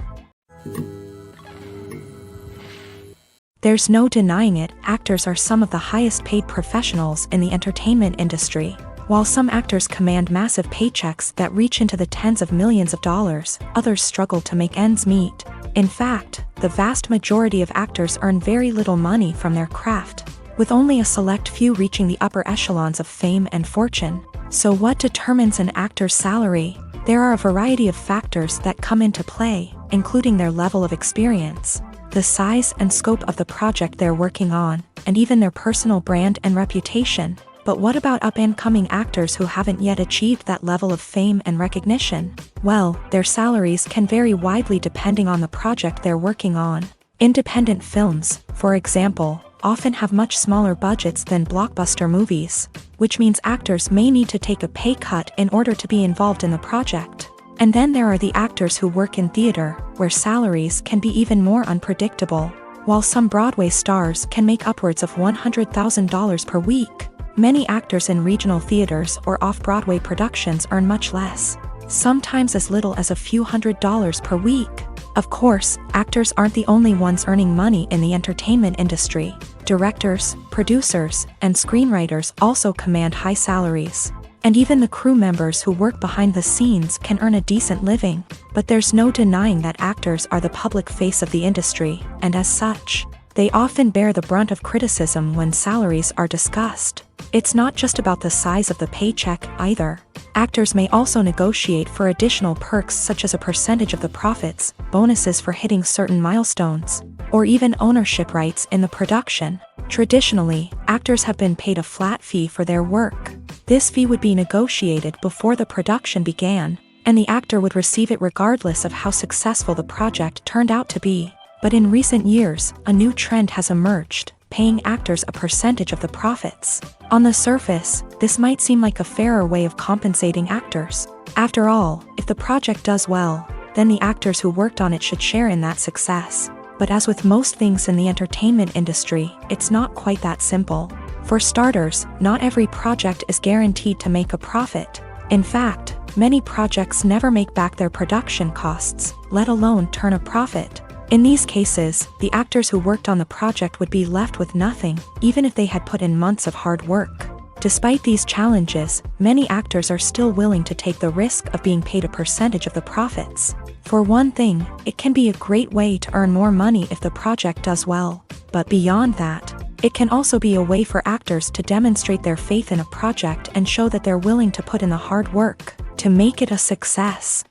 There's no denying it, actors are some of the highest paid professionals in the entertainment industry. While some actors command massive paychecks that reach into the tens of millions of dollars, others struggle to make ends meet. In fact, the vast majority of actors earn very little money from their craft, with only a select few reaching the upper echelons of fame and fortune. So what determines an actor's salary? There are a variety of factors that come into play, including their level of experience, the size and scope of the project they're working on, and even their personal brand and reputation. But what about up-and-coming actors who haven't yet achieved that level of fame and recognition? Well, their salaries can vary widely depending on the project they're working on. Independent films, for example, often have much smaller budgets than blockbuster movies, which means actors may need to take a pay cut in order to be involved in the project. And then there are the actors who work in theater, where salaries can be even more unpredictable. While some Broadway stars can make upwards of $100,000 per week, many actors in regional theaters or off-Broadway productions earn much less, sometimes as little as a few $100s per week. Of course, actors aren't the only ones earning money in the entertainment industry. Directors, producers, and screenwriters also command high salaries. And even the crew members who work behind the scenes can earn a decent living. But there's no denying that actors are the public face of the industry, and as such, they often bear the brunt of criticism when salaries are discussed. It's not just about the size of the paycheck, either. Actors may also negotiate for additional perks such as a percentage of the profits, bonuses for hitting certain milestones, or even ownership rights in the production. Traditionally, actors have been paid a flat fee for their work. This fee would be negotiated before the production began, and the actor would receive it regardless of how successful the project turned out to be. But in recent years, a new trend has emerged, paying actors a percentage of the profits. On the surface, this might seem like a fairer way of compensating actors. After all, if the project does well, then the actors who worked on it should share in that success. But as with most things in the entertainment industry, it's not quite that simple. For starters, not every project is guaranteed to make a profit. In fact, many projects never make back their production costs, let alone turn a profit. In these cases, the actors who worked on the project would be left with nothing, even if they had put in months of hard work. Despite these challenges, many actors are still willing to take the risk of being paid a percentage of the profits. For one thing, it can be a great way to earn more money if the project does well. But beyond that, it can also be a way for actors to demonstrate their faith in a project and show that they're willing to put in the hard work to make it a success.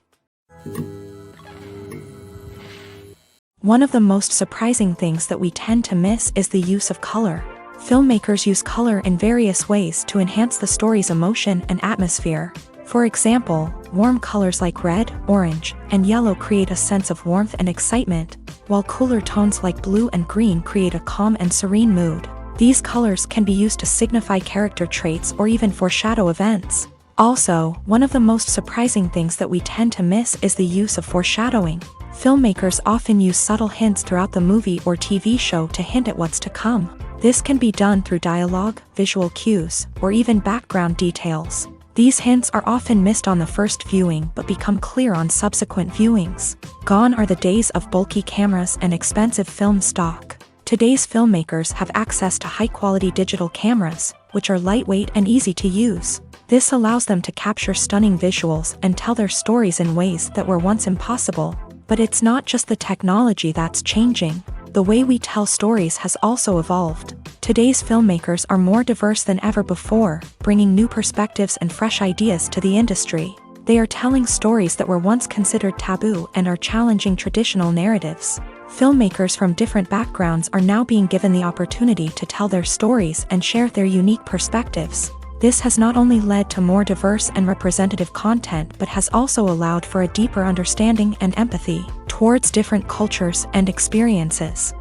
One of the most surprising things that we tend to miss is the use of color. Filmmakers use color in various ways to enhance the story's emotion and atmosphere. For example, warm colors like red, orange, and yellow create a sense of warmth and excitement, while cooler tones like blue and green create a calm and serene mood. These colors can be used to signify character traits or even foreshadow events. Also, one of the most surprising things that we tend to miss is the use of foreshadowing. Filmmakers often use subtle hints throughout the movie or TV show to hint at what's to come. This can be done through dialogue, visual cues, or even background details. These hints are often missed on the first viewing but become clear on subsequent viewings. Gone are the days of bulky cameras and expensive film stock. Today's filmmakers have access to high-quality digital cameras, which are lightweight and easy to use. This allows them to capture stunning visuals and tell their stories in ways that were once impossible. But it's not just the technology that's changing. the way we tell stories has also evolved. Today's filmmakers are more diverse than ever before, bringing new perspectives and fresh ideas to the industry. They are telling stories that were once considered taboo and are challenging traditional narratives. Filmmakers from different backgrounds are now being given the opportunity to tell their stories and share their unique perspectives. This has not only led to more diverse and representative content but has also allowed for a deeper understanding and empathy towards different cultures and experiences.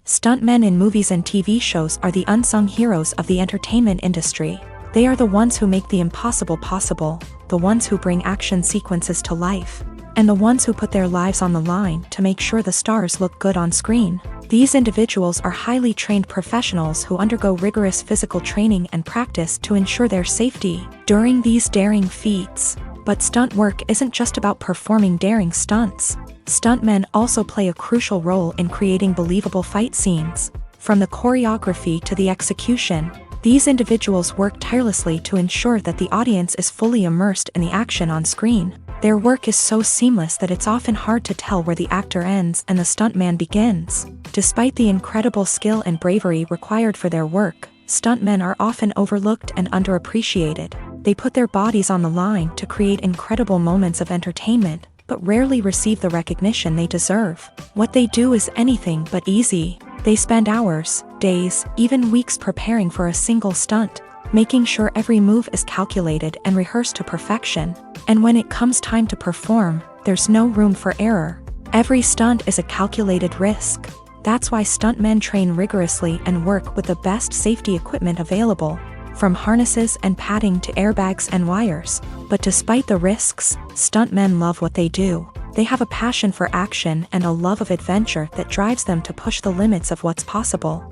Stuntmen in movies and TV shows are the unsung heroes of the entertainment industry. They are the ones who make the impossible possible, the ones who bring action sequences to life, and the ones who put their lives on the line to make sure the stars look good on screen. These individuals are highly trained professionals who undergo rigorous physical training and practice to ensure their safety during these daring feats. But stunt work isn't just about performing daring stunts. Stuntmen also play a crucial role in creating believable fight scenes. From the choreography to the execution, these individuals work tirelessly to ensure that the audience is fully immersed in the action on screen. Their work is so seamless that it's often hard to tell where the actor ends and the stuntman begins. Despite the incredible skill and bravery required for their work, stuntmen are often overlooked and underappreciated. They put their bodies on the line to create incredible moments of entertainment, but rarely receive the recognition they deserve. What they do is anything but easy. They spend hours, days, even weeks preparing for a single stunt, making sure every move is calculated and rehearsed to perfection. And when it comes time to perform, there's no room for error. Every stunt is a calculated risk. That's why stuntmen train rigorously and work with the best safety equipment available, from harnesses and padding to airbags and wires. But despite the risks, stuntmen love what they do. They have a passion for action and a love of adventure that drives them to push the limits of what's possible.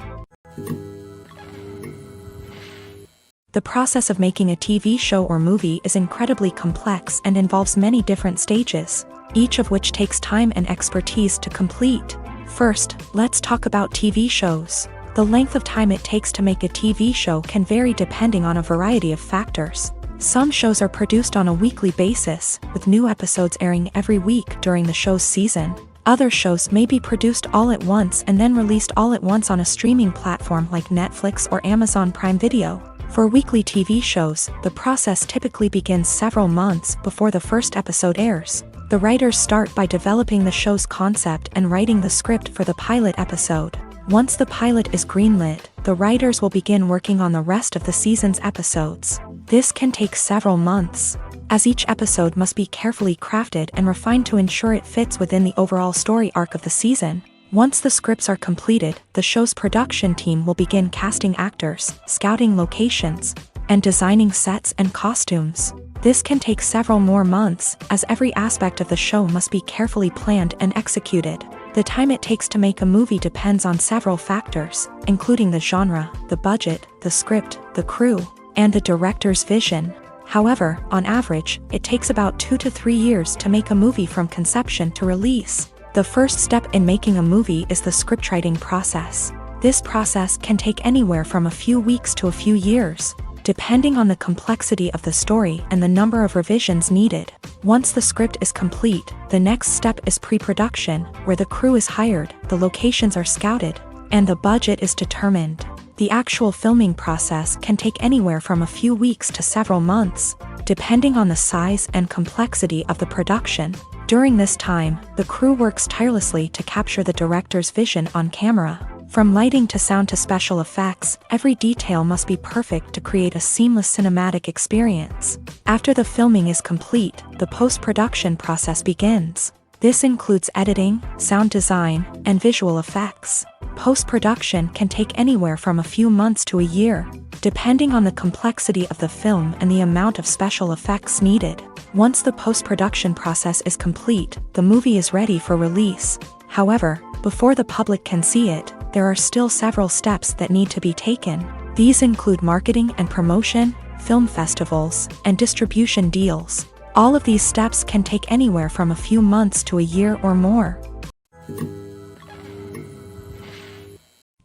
The process of making a TV show or movie is incredibly complex and involves many different stages, each of which takes time and expertise to complete. First, let's talk about TV shows. The length of time it takes to make a TV show can vary depending on a variety of factors. Some shows are produced on a weekly basis, with new episodes airing every week during the show's season. Other shows may be produced all at once and then released all at once on a streaming platform like Netflix or Amazon Prime Video. For weekly TV shows, the process typically begins several months before the first episode airs. The writers start by developing the show's concept and writing the script for the pilot episode. Once the pilot is greenlit, the writers will begin working on the rest of the season's episodes. This can take several months, as each episode must be carefully crafted and refined to ensure it fits within the overall story arc of the season. Once the scripts are completed, the show's production team will begin casting actors, scouting locations, and designing sets and costumes. This can take several more months, as every aspect of the show must be carefully planned and executed. The time it takes to make a movie depends on several factors, including the genre, the budget, the script, the crew, and the director's vision. However, on average, it takes about 2 to 3 years to make a movie from conception to release. The first step in making a movie is the scriptwriting process. This process can take anywhere from a few weeks to a few years, depending on the complexity of the story and the number of revisions needed. Once the script is complete, the next step is pre-production, where the crew is hired, the locations are scouted, and the budget is determined. The actual filming process can take anywhere from a few weeks to several months, depending on the size and complexity of the production. During this time, the crew works tirelessly to capture the director's vision on camera. From lighting to sound to special effects, every detail must be perfect to create a seamless cinematic experience. After the filming is complete, the post-production process begins. This includes editing, sound design, and visual effects. Post-production can take anywhere from a few months to a year, depending on the complexity of the film and the amount of special effects needed. Once the post-production process is complete, the movie is ready for release. However, before the public can see it, there are still several steps that need to be taken. These include marketing and promotion, film festivals, and distribution deals. All of these steps can take anywhere from a few months to a year or more.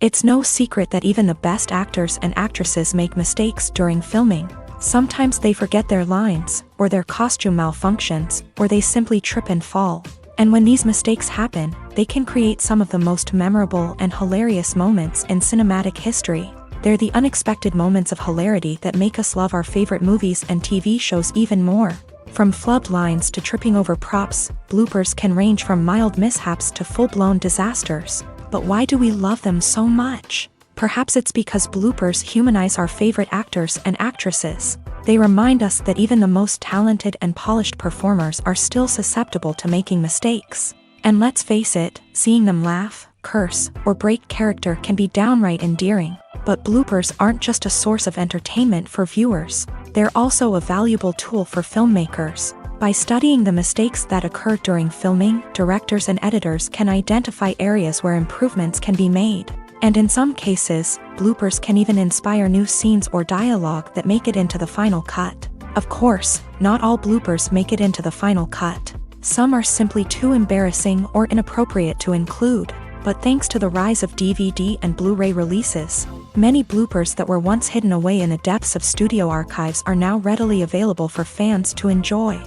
It's no secret that even the best actors and actresses make mistakes during filming. Sometimes they forget their lines, or their costume malfunctions, or they simply trip and fall. And when these mistakes happen, they can create some of the most memorable and hilarious moments in cinematic history. They're the unexpected moments of hilarity that make us love our favorite movies and TV shows even more. From flubbed lines to tripping over props, bloopers can range from mild mishaps to full-blown disasters. But why do we love them so much? Perhaps it's because bloopers humanize our favorite actors and actresses. They remind us that even the most talented and polished performers are still susceptible to making mistakes. And let's face it, seeing them laugh, curse, or break character can be downright endearing. But bloopers aren't just a source of entertainment for viewers. They're also a valuable tool for filmmakers. By studying the mistakes that occur during filming, directors and editors can identify areas where improvements can be made. And in some cases, bloopers can even inspire new scenes or dialogue that make it into the final cut. Of course, not all bloopers make it into the final cut. Some are simply too embarrassing or inappropriate to include. But thanks to the rise of DVD and Blu-ray releases, many bloopers that were once hidden away in the depths of studio archives are now readily available for fans to enjoy.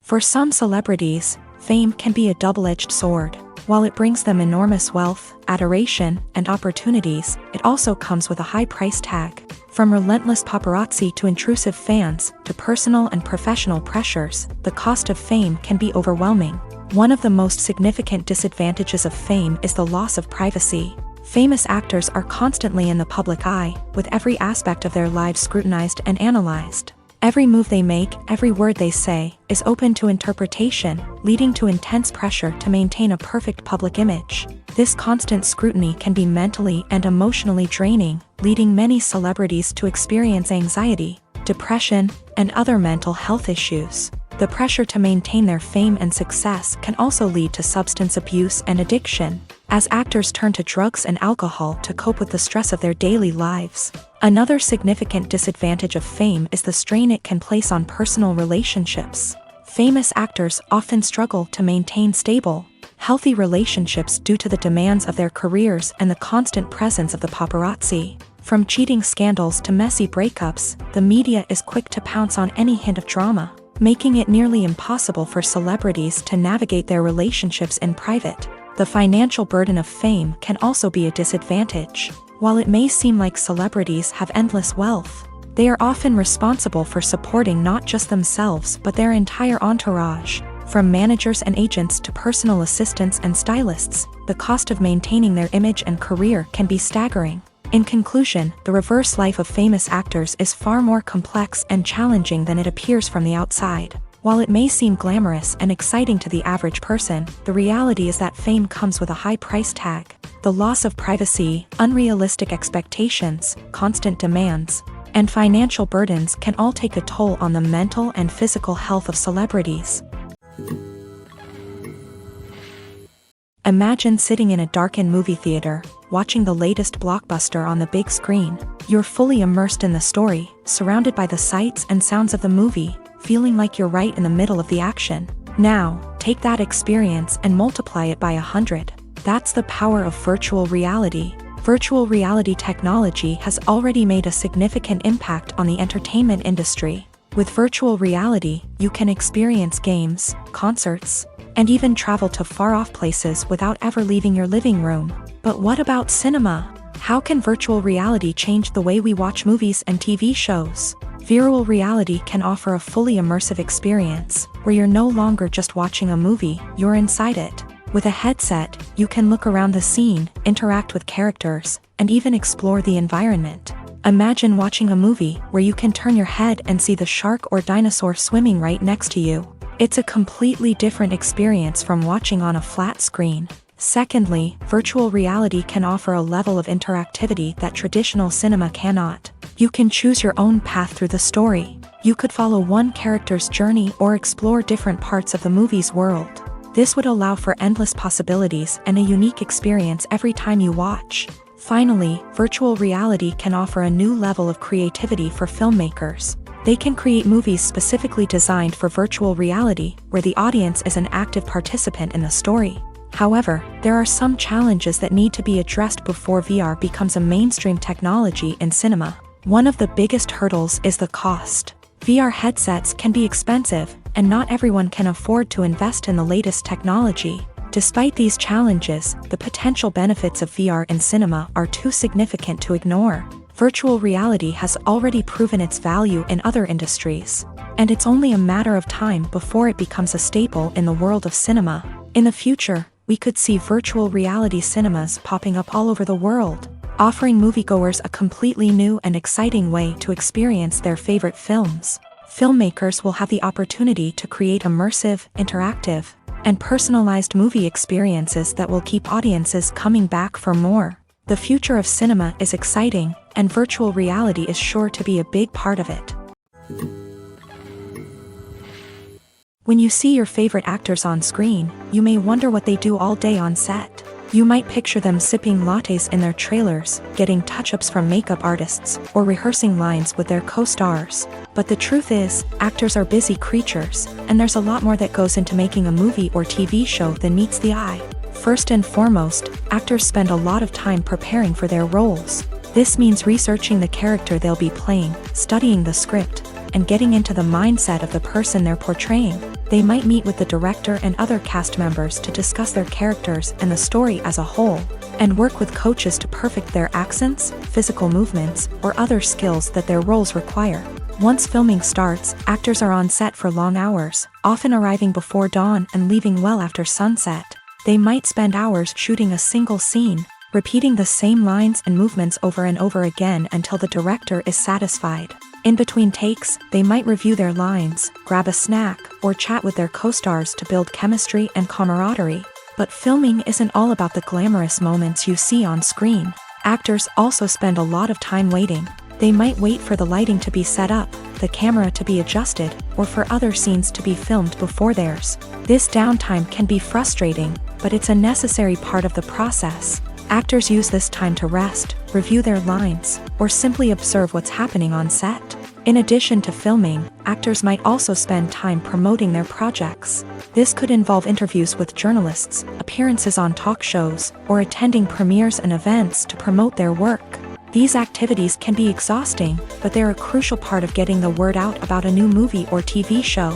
For some celebrities, fame can be a double-edged sword. While it brings them enormous wealth, adoration, and opportunities, it also comes with a high price tag. From relentless paparazzi to intrusive fans, to personal and professional pressures, the cost of fame can be overwhelming. One of the most significant disadvantages of fame is the loss of privacy. Famous actors are constantly in the public eye, with every aspect of their lives scrutinized and analyzed. Every move they make, every word they say, is open to interpretation, leading to intense pressure to maintain a perfect public image. This constant scrutiny can be mentally and emotionally draining, leading many celebrities to experience anxiety, depression, and other mental health issues. The pressure to maintain their fame and success can also lead to substance abuse and addiction, as actors turn to drugs and alcohol to cope with the stress of their daily lives. Another significant disadvantage of fame is the strain it can place on personal relationships. Famous actors often struggle to maintain stable, healthy relationships due to the demands of their careers and the constant presence of the paparazzi. From cheating scandals to messy breakups, the media is quick to pounce on any hint of drama, making it nearly impossible for celebrities to navigate their relationships in private. The financial burden of fame can also be a disadvantage. While it may seem like celebrities have endless wealth, they are often responsible for supporting not just themselves but their entire entourage. From managers and agents to personal assistants and stylists, the cost of maintaining their image and career can be staggering. In conclusion, the reverse life of famous actors is far more complex and challenging than it appears from the outside. While it may seem glamorous and exciting to the average person, the reality is that fame comes with a high price tag. The loss of privacy, unrealistic expectations, constant demands, and financial burdens can all take a toll on the mental and physical health of celebrities. Imagine sitting in a darkened movie theater, watching the latest blockbuster on the big screen. You're fully immersed in the story, surrounded by the sights and sounds of the movie, feeling like you're right in the middle of the action. Now, take that experience and multiply it by 100. That's the power of virtual reality. Virtual reality technology has already made a significant impact on the entertainment industry. With virtual reality, you can experience games, concerts, and even travel to far-off places without ever leaving your living room. But what about cinema? How can virtual reality change the way we watch movies and TV shows? Virtual reality can offer a fully immersive experience, where you're no longer just watching a movie, you're inside it. With a headset, you can look around the scene, interact with characters, and even explore the environment. Imagine watching a movie where you can turn your head and see the shark or dinosaur swimming right next to you. It's a completely different experience from watching on a flat screen. Secondly, virtual reality can offer a level of interactivity that traditional cinema cannot. You can choose your own path through the story. You could follow one character's journey or explore different parts of the movie's world. This would allow for endless possibilities and a unique experience every time you watch. Finally, virtual reality can offer a new level of creativity for filmmakers. They can create movies specifically designed for virtual reality, where the audience is an active participant in the story. However, there are some challenges that need to be addressed before VR becomes a mainstream technology in cinema. One of the biggest hurdles is the cost. VR headsets can be expensive, and not everyone can afford to invest in the latest technology. Despite these challenges, the potential benefits of VR in cinema are too significant to ignore. Virtual reality has already proven its value in other industries, and it's only a matter of time before it becomes a staple in the world of cinema. In the future, we could see virtual reality cinemas popping up all over the world, offering moviegoers a completely new and exciting way to experience their favorite films. Filmmakers will have the opportunity to create immersive, interactive, and personalized movie experiences that will keep audiences coming back for more. The future of cinema is exciting, and virtual reality is sure to be a big part of it. When you see your favorite actors on screen, you may wonder what they do all day on set. You might picture them sipping lattes in their trailers, getting touch-ups from makeup artists, or rehearsing lines with their co-stars. But the truth is, actors are busy creatures, and there's a lot more that goes into making a movie or TV show than meets the eye. First and foremost, actors spend a lot of time preparing for their roles. This means researching the character they'll be playing, studying the script, and getting into the mindset of the person they're portraying. They might meet with the director and other cast members to discuss their characters and the story as a whole, and work with coaches to perfect their accents, physical movements, or other skills that their roles require. Once filming starts, actors are on set for long hours, often arriving before dawn and leaving well after sunset. They might spend hours shooting a single scene, repeating the same lines and movements over and over again until the director is satisfied. In between takes, they might review their lines, grab a snack, or chat with their co-stars to build chemistry and camaraderie. But filming isn't all about the glamorous moments you see on screen. Actors also spend a lot of time waiting. They might wait for the lighting to be set up, the camera to be adjusted, or for other scenes to be filmed before theirs. This downtime can be frustrating, but it's a necessary part of the process. Actors use this time to rest, review their lines, or simply observe what's happening on set. In addition to filming, actors might also spend time promoting their projects. This could involve interviews with journalists, appearances on talk shows, or attending premieres and events to promote their work. These activities can be exhausting, but they're a crucial part of getting the word out about a new movie or TV show.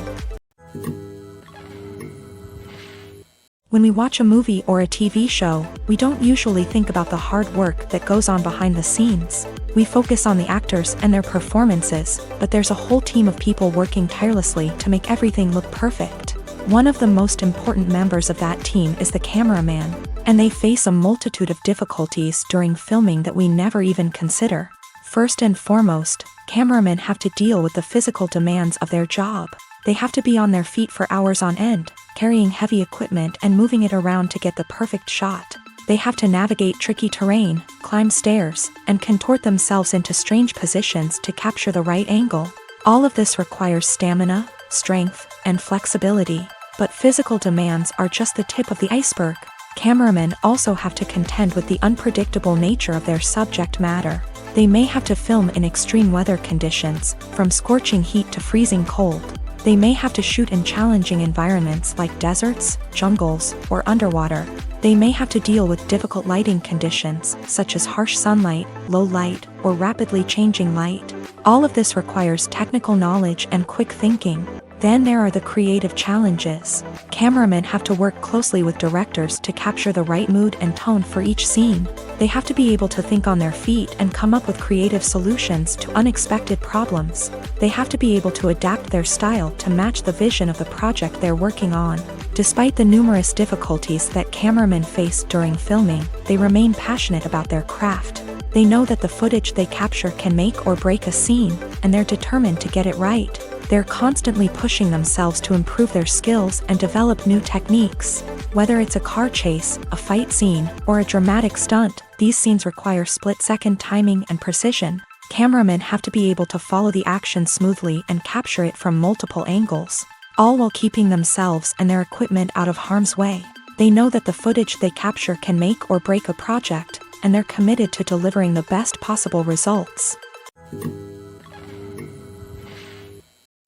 When we watch a movie or a TV show, we don't usually think about the hard work that goes on behind the scenes. We focus on the actors and their performances, but there's a whole team of people working tirelessly to make everything look perfect. One of the most important members of that team is the cameraman, and they face a multitude of difficulties during filming that we never even consider. First and foremost, cameramen have to deal with the physical demands of their job. They have to be on their feet for hours on end, carrying heavy equipment and moving it around to get the perfect shot. They have to navigate tricky terrain, climb stairs, and contort themselves into strange positions to capture the right angle. All of this requires stamina, strength, and flexibility. But physical demands are just the tip of the iceberg. Cameramen also have to contend with the unpredictable nature of their subject matter. They may have to film in extreme weather conditions, from scorching heat to freezing cold. They may have to shoot in challenging environments like deserts, jungles, or underwater. They may have to deal with difficult lighting conditions, such as harsh sunlight, low light, or rapidly changing light. All of this requires technical knowledge and quick thinking. Then there are the creative challenges. Cameramen have to work closely with directors to capture the right mood and tone for each scene. They have to be able to think on their feet and come up with creative solutions to unexpected problems. They have to be able to adapt their style to match the vision of the project they're working on. Despite the numerous difficulties that cameramen face during filming, they remain passionate about their craft. They know that the footage they capture can make or break a scene, and they're determined to get it right. They're constantly pushing themselves to improve their skills and develop new techniques. Whether it's a car chase, a fight scene, or a dramatic stunt, these scenes require split-second timing and precision. Cameramen have to be able to follow the action smoothly and capture it from multiple angles, all while keeping themselves and their equipment out of harm's way. They know that the footage they capture can make or break a project, and they're committed to delivering the best possible results.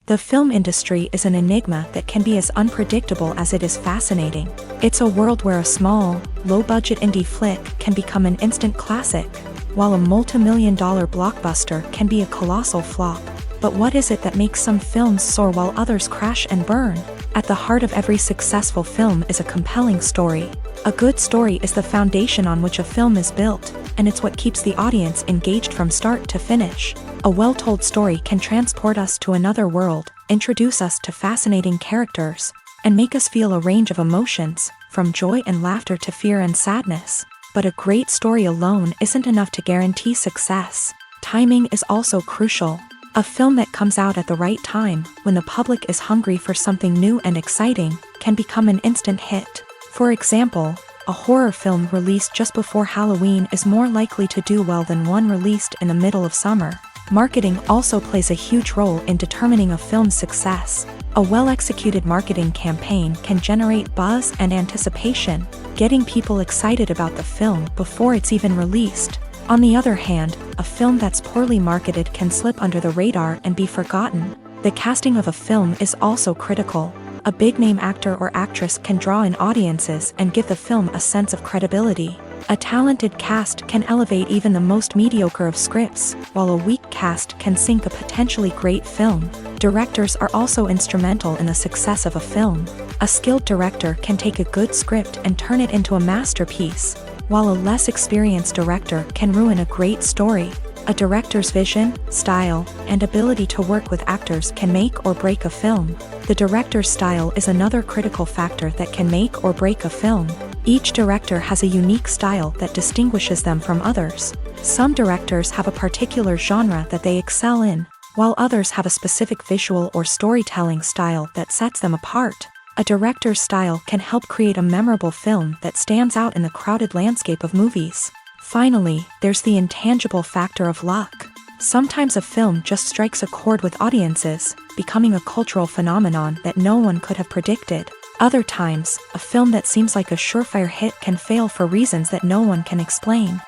The film industry is an enigma that can be as unpredictable as it is fascinating. It's a world where a small, low-budget indie flick can become an instant classic, while a multi-million-dollar blockbuster can be a colossal flop. But what is it that makes some films soar while others crash and burn? At the heart of every successful film is a compelling story. A good story is the foundation on which a film is built, and it's what keeps the audience engaged from start to finish. A well-told story can transport us to another world, introduce us to fascinating characters, and make us feel a range of emotions, from joy and laughter to fear and sadness. But a great story alone isn't enough to guarantee success. Timing is also crucial. A film that comes out at the right time, when the public is hungry for something new and exciting, can become an instant hit. For example, a horror film released just before Halloween is more likely to do well than one released in the middle of summer. Marketing also plays a huge role in determining a film's success. A well-executed marketing campaign can generate buzz and anticipation, getting people excited about the film before it's even released. On the other hand, a film that's poorly marketed can slip under the radar and be forgotten. The casting of a film is also critical. A big-name actor or actress can draw in audiences and give the film a sense of credibility. A talented cast can elevate even the most mediocre of scripts, while a weak cast can sink a potentially great film. Directors are also instrumental in the success of a film. A skilled director can take a good script and turn it into a masterpiece, while a less experienced director can ruin a great story. A director's vision, style, and ability to work with actors can make or break a film. The director's style is another critical factor that can make or break a film. Each director has a unique style that distinguishes them from others. Some directors have a particular genre that they excel in, while others have a specific visual or storytelling style that sets them apart. A director's style can help create a memorable film that stands out in the crowded landscape of movies. Finally, there's the intangible factor of luck. Sometimes a film just strikes a chord with audiences, becoming a cultural phenomenon that no one could have predicted. Other times, a film that seems like a surefire hit can fail for reasons that no one can explain.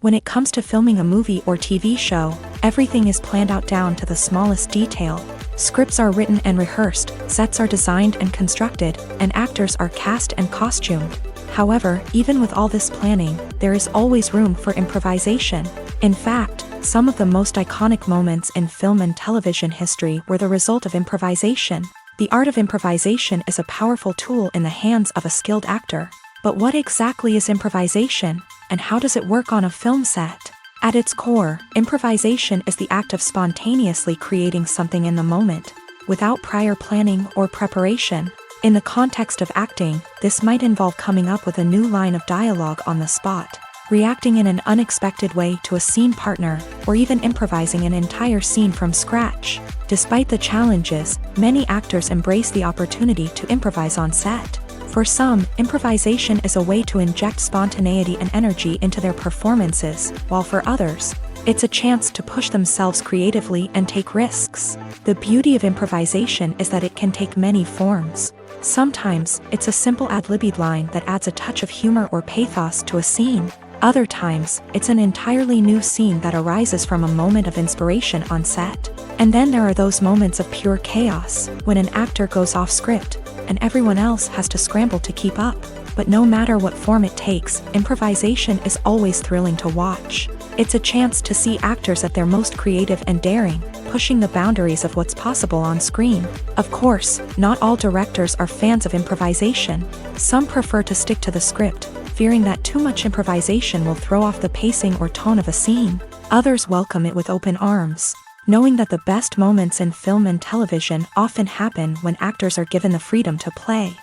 When it comes to filming a movie or TV show, everything is planned out down to the smallest detail. Scripts are written and rehearsed, sets are designed and constructed, and actors are cast and costumed. However, even with all this planning, there is always room for improvisation. In fact, some of the most iconic moments in film and television history were the result of improvisation. The art of improvisation is a powerful tool in the hands of a skilled actor. But what exactly is improvisation, and how does it work on a film set? At its core, improvisation is the act of spontaneously creating something in the moment, without prior planning or preparation. In the context of acting, this might involve coming up with a new line of dialogue on the spot, reacting in an unexpected way to a scene partner, or even improvising an entire scene from scratch. Despite the challenges, many actors embrace the opportunity to improvise on set. For some, improvisation is a way to inject spontaneity and energy into their performances, while for others, it's a chance to push themselves creatively and take risks. The beauty of improvisation is that it can take many forms. Sometimes, it's a simple ad-libbed line that adds a touch of humor or pathos to a scene. Other times, it's an entirely new scene that arises from a moment of inspiration on set. And then there are those moments of pure chaos, when an actor goes off script, and everyone else has to scramble to keep up. But no matter what form it takes, improvisation is always thrilling to watch. It's a chance to see actors at their most creative and daring, pushing the boundaries of what's possible on screen. Of course, not all directors are fans of improvisation. Some prefer to stick to the script, fearing that too much improvisation will throw off the pacing or tone of a scene. Others welcome it with open arms, knowing that the best moments in film and television often happen when actors are given the freedom to play.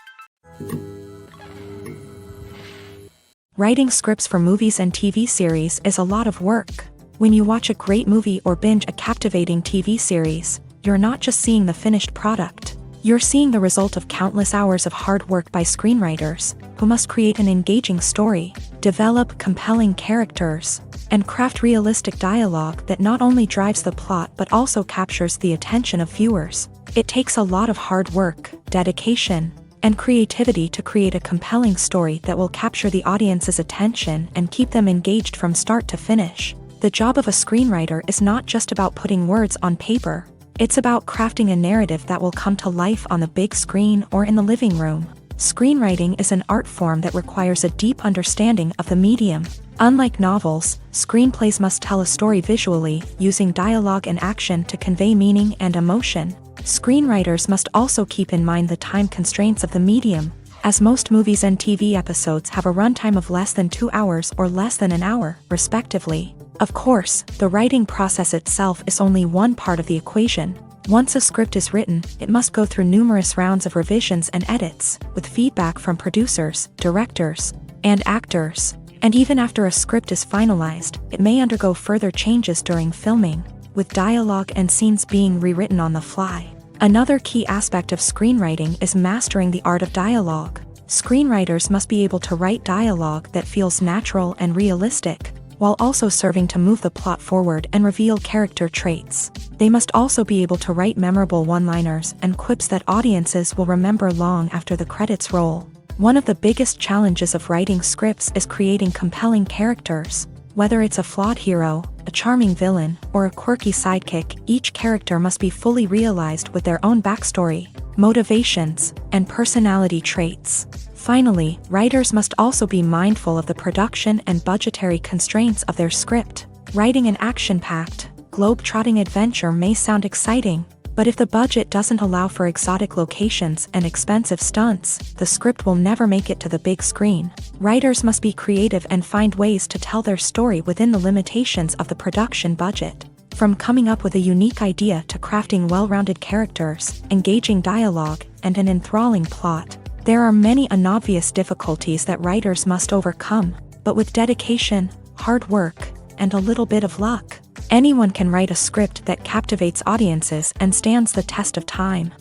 Writing scripts for movies and TV series is a lot of work. When you watch a great movie or binge a captivating TV series, you're not just seeing the finished product. You're seeing the result of countless hours of hard work by screenwriters, who must create an engaging story, develop compelling characters, and craft realistic dialogue that not only drives the plot but also captures the attention of viewers. It takes a lot of hard work, dedication, and creativity to create a compelling story that will capture the audience's attention and keep them engaged from start to finish. The job of a screenwriter is not just about putting words on paper. It's about crafting a narrative that will come to life on the big screen or in the living room. Screenwriting is an art form that requires a deep understanding of the medium. Unlike novels, screenplays must tell a story visually, using dialogue and action to convey meaning and emotion. Screenwriters must also keep in mind the time constraints of the medium, as most movies and TV episodes have a runtime of less than 2 hours or less than an hour, respectively. Of course, the writing process itself is only one part of the equation. Once a script is written, it must go through numerous rounds of revisions and edits, with feedback from producers, directors, and actors. And even after a script is finalized, it may undergo further changes during filming, with dialogue and scenes being rewritten on the fly. Another key aspect of screenwriting is mastering the art of dialogue. Screenwriters must be able to write dialogue that feels natural and realistic, while also serving to move the plot forward and reveal character traits. They must also be able to write memorable one-liners and quips that audiences will remember long after the credits roll. One of the biggest challenges of writing scripts is creating compelling characters. Whether it's a flawed hero, a charming villain, or a quirky sidekick, each character must be fully realized with their own backstory, motivations, and personality traits. Finally, writers must also be mindful of the production and budgetary constraints of their script. Writing an action-packed, globe-trotting adventure may sound exciting, but if the budget doesn't allow for exotic locations and expensive stunts, the script will never make it to the big screen. Writers must be creative and find ways to tell their story within the limitations of the production budget. From coming up with a unique idea to crafting well-rounded characters, engaging dialogue, and an enthralling plot, there are many unobvious difficulties that writers must overcome, but with dedication, hard work, and a little bit of luck, anyone can write a script that captivates audiences and stands the test of time.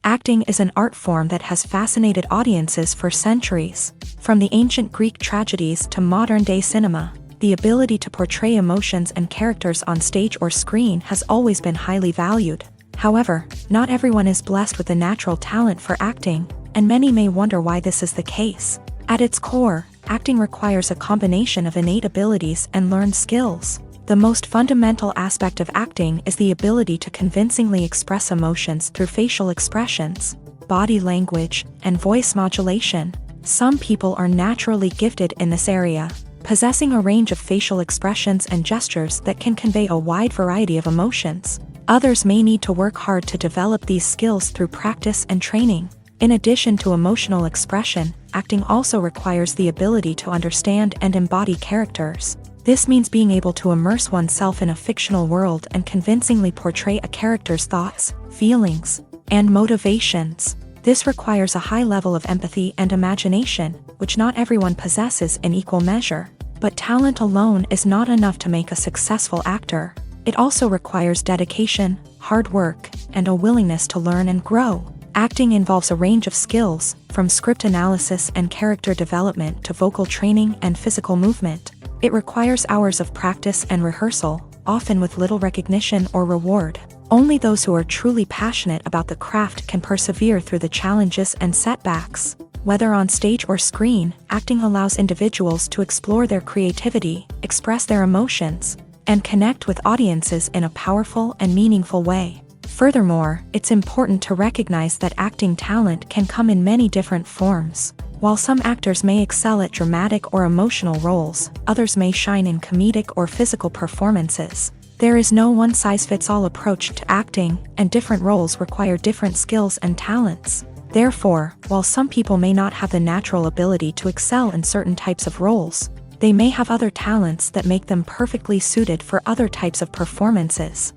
Acting is an art form that has fascinated audiences for centuries. From the ancient Greek tragedies to modern-day cinema, the ability to portray emotions and characters on stage or screen has always been highly valued. However, not everyone is blessed with the natural talent for acting, and many may wonder why this is the case. At its core, acting requires a combination of innate abilities and learned skills. The most fundamental aspect of acting is the ability to convincingly express emotions through facial expressions, body language, and voice modulation. Some people are naturally gifted in this area, possessing a range of facial expressions and gestures that can convey a wide variety of emotions. Others may need to work hard to develop these skills through practice and training. In addition to emotional expression, acting also requires the ability to understand and embody characters. This means being able to immerse oneself in a fictional world and convincingly portray a character's thoughts, feelings, and motivations. This requires a high level of empathy and imagination, which not everyone possesses in equal measure. But talent alone is not enough to make a successful actor. It also requires dedication, hard work, and a willingness to learn and grow. Acting involves a range of skills, from script analysis and character development to vocal training and physical movement. It requires hours of practice and rehearsal, often with little recognition or reward. Only those who are truly passionate about the craft can persevere through the challenges and setbacks. Whether on stage or screen, acting allows individuals to explore their creativity, express their emotions, and connect with audiences in a powerful and meaningful way. Furthermore, it's important to recognize that acting talent can come in many different forms. While some actors may excel at dramatic or emotional roles, others may shine in comedic or physical performances. There is no one-size-fits-all approach to acting, and different roles require different skills and talents. Therefore, while some people may not have the natural ability to excel in certain types of roles, they may have other talents that make them perfectly suited for other types of performances.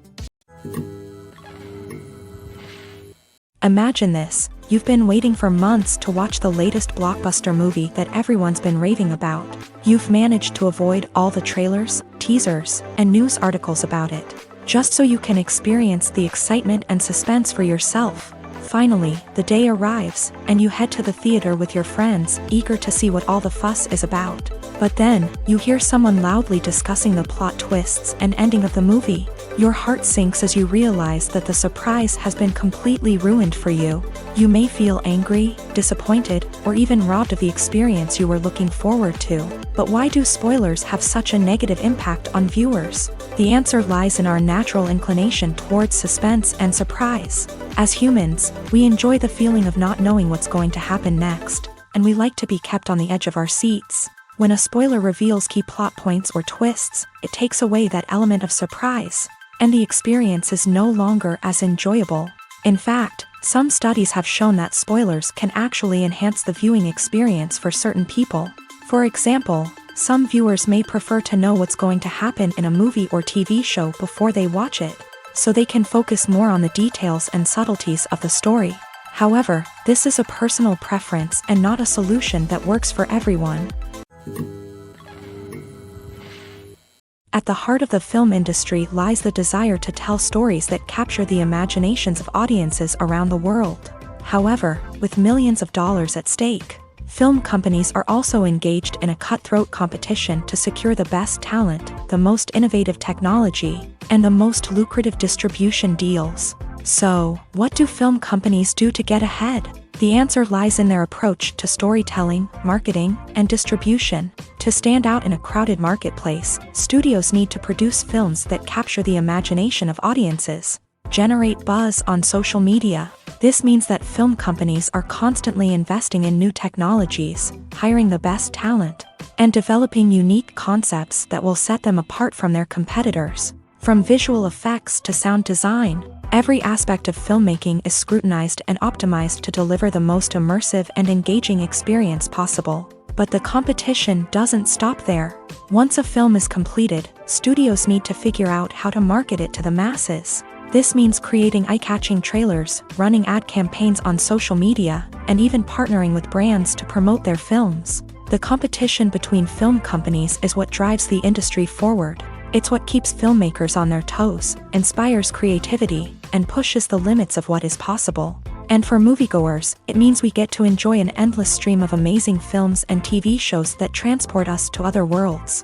Imagine this: you've been waiting for months to watch the latest blockbuster movie that everyone's been raving about. You've managed to avoid all the trailers, teasers, and news articles about it, just so you can experience the excitement and suspense for yourself. Finally, the day arrives, and you head to the theater with your friends, eager to see what all the fuss is about. But then, you hear someone loudly discussing the plot twists and ending of the movie. Your heart sinks as you realize that the surprise has been completely ruined for you. You may feel angry, disappointed, or even robbed of the experience you were looking forward to. But why do spoilers have such a negative impact on viewers? The answer lies in our natural inclination towards suspense and surprise. As humans, we enjoy the feeling of not knowing what's going to happen next, and we like to be kept on the edge of our seats. When a spoiler reveals key plot points or twists, it takes away that element of surprise, and the experience is no longer as enjoyable. In fact, some studies have shown that spoilers can actually enhance the viewing experience for certain people. For example, some viewers may prefer to know what's going to happen in a movie or TV show before they watch it, so they can focus more on the details and subtleties of the story. However, this is a personal preference and not a solution that works for everyone. At the heart of the film industry lies the desire to tell stories that capture the imaginations of audiences around the world. However, with millions of dollars at stake, film companies are also engaged in a cutthroat competition to secure the best talent, the most innovative technology, and the most lucrative distribution deals. So, what do film companies do to get ahead? The answer lies in their approach to storytelling, marketing, and distribution. To stand out in a crowded marketplace, studios need to produce films that capture the imagination of audiences, generate buzz on social media. This means that film companies are constantly investing in new technologies, hiring the best talent, and developing unique concepts that will set them apart from their competitors. From visual effects to sound design, every aspect of filmmaking is scrutinized and optimized to deliver the most immersive and engaging experience possible. But the competition doesn't stop there. Once a film is completed, studios need to figure out how to market it to the masses. This means creating eye-catching trailers, running ad campaigns on social media, and even partnering with brands to promote their films. The competition between film companies is what drives the industry forward. It's what keeps filmmakers on their toes, inspires creativity, and pushes the limits of what is possible. And for moviegoers, it means we get to enjoy an endless stream of amazing films and TV shows that transport us to other worlds.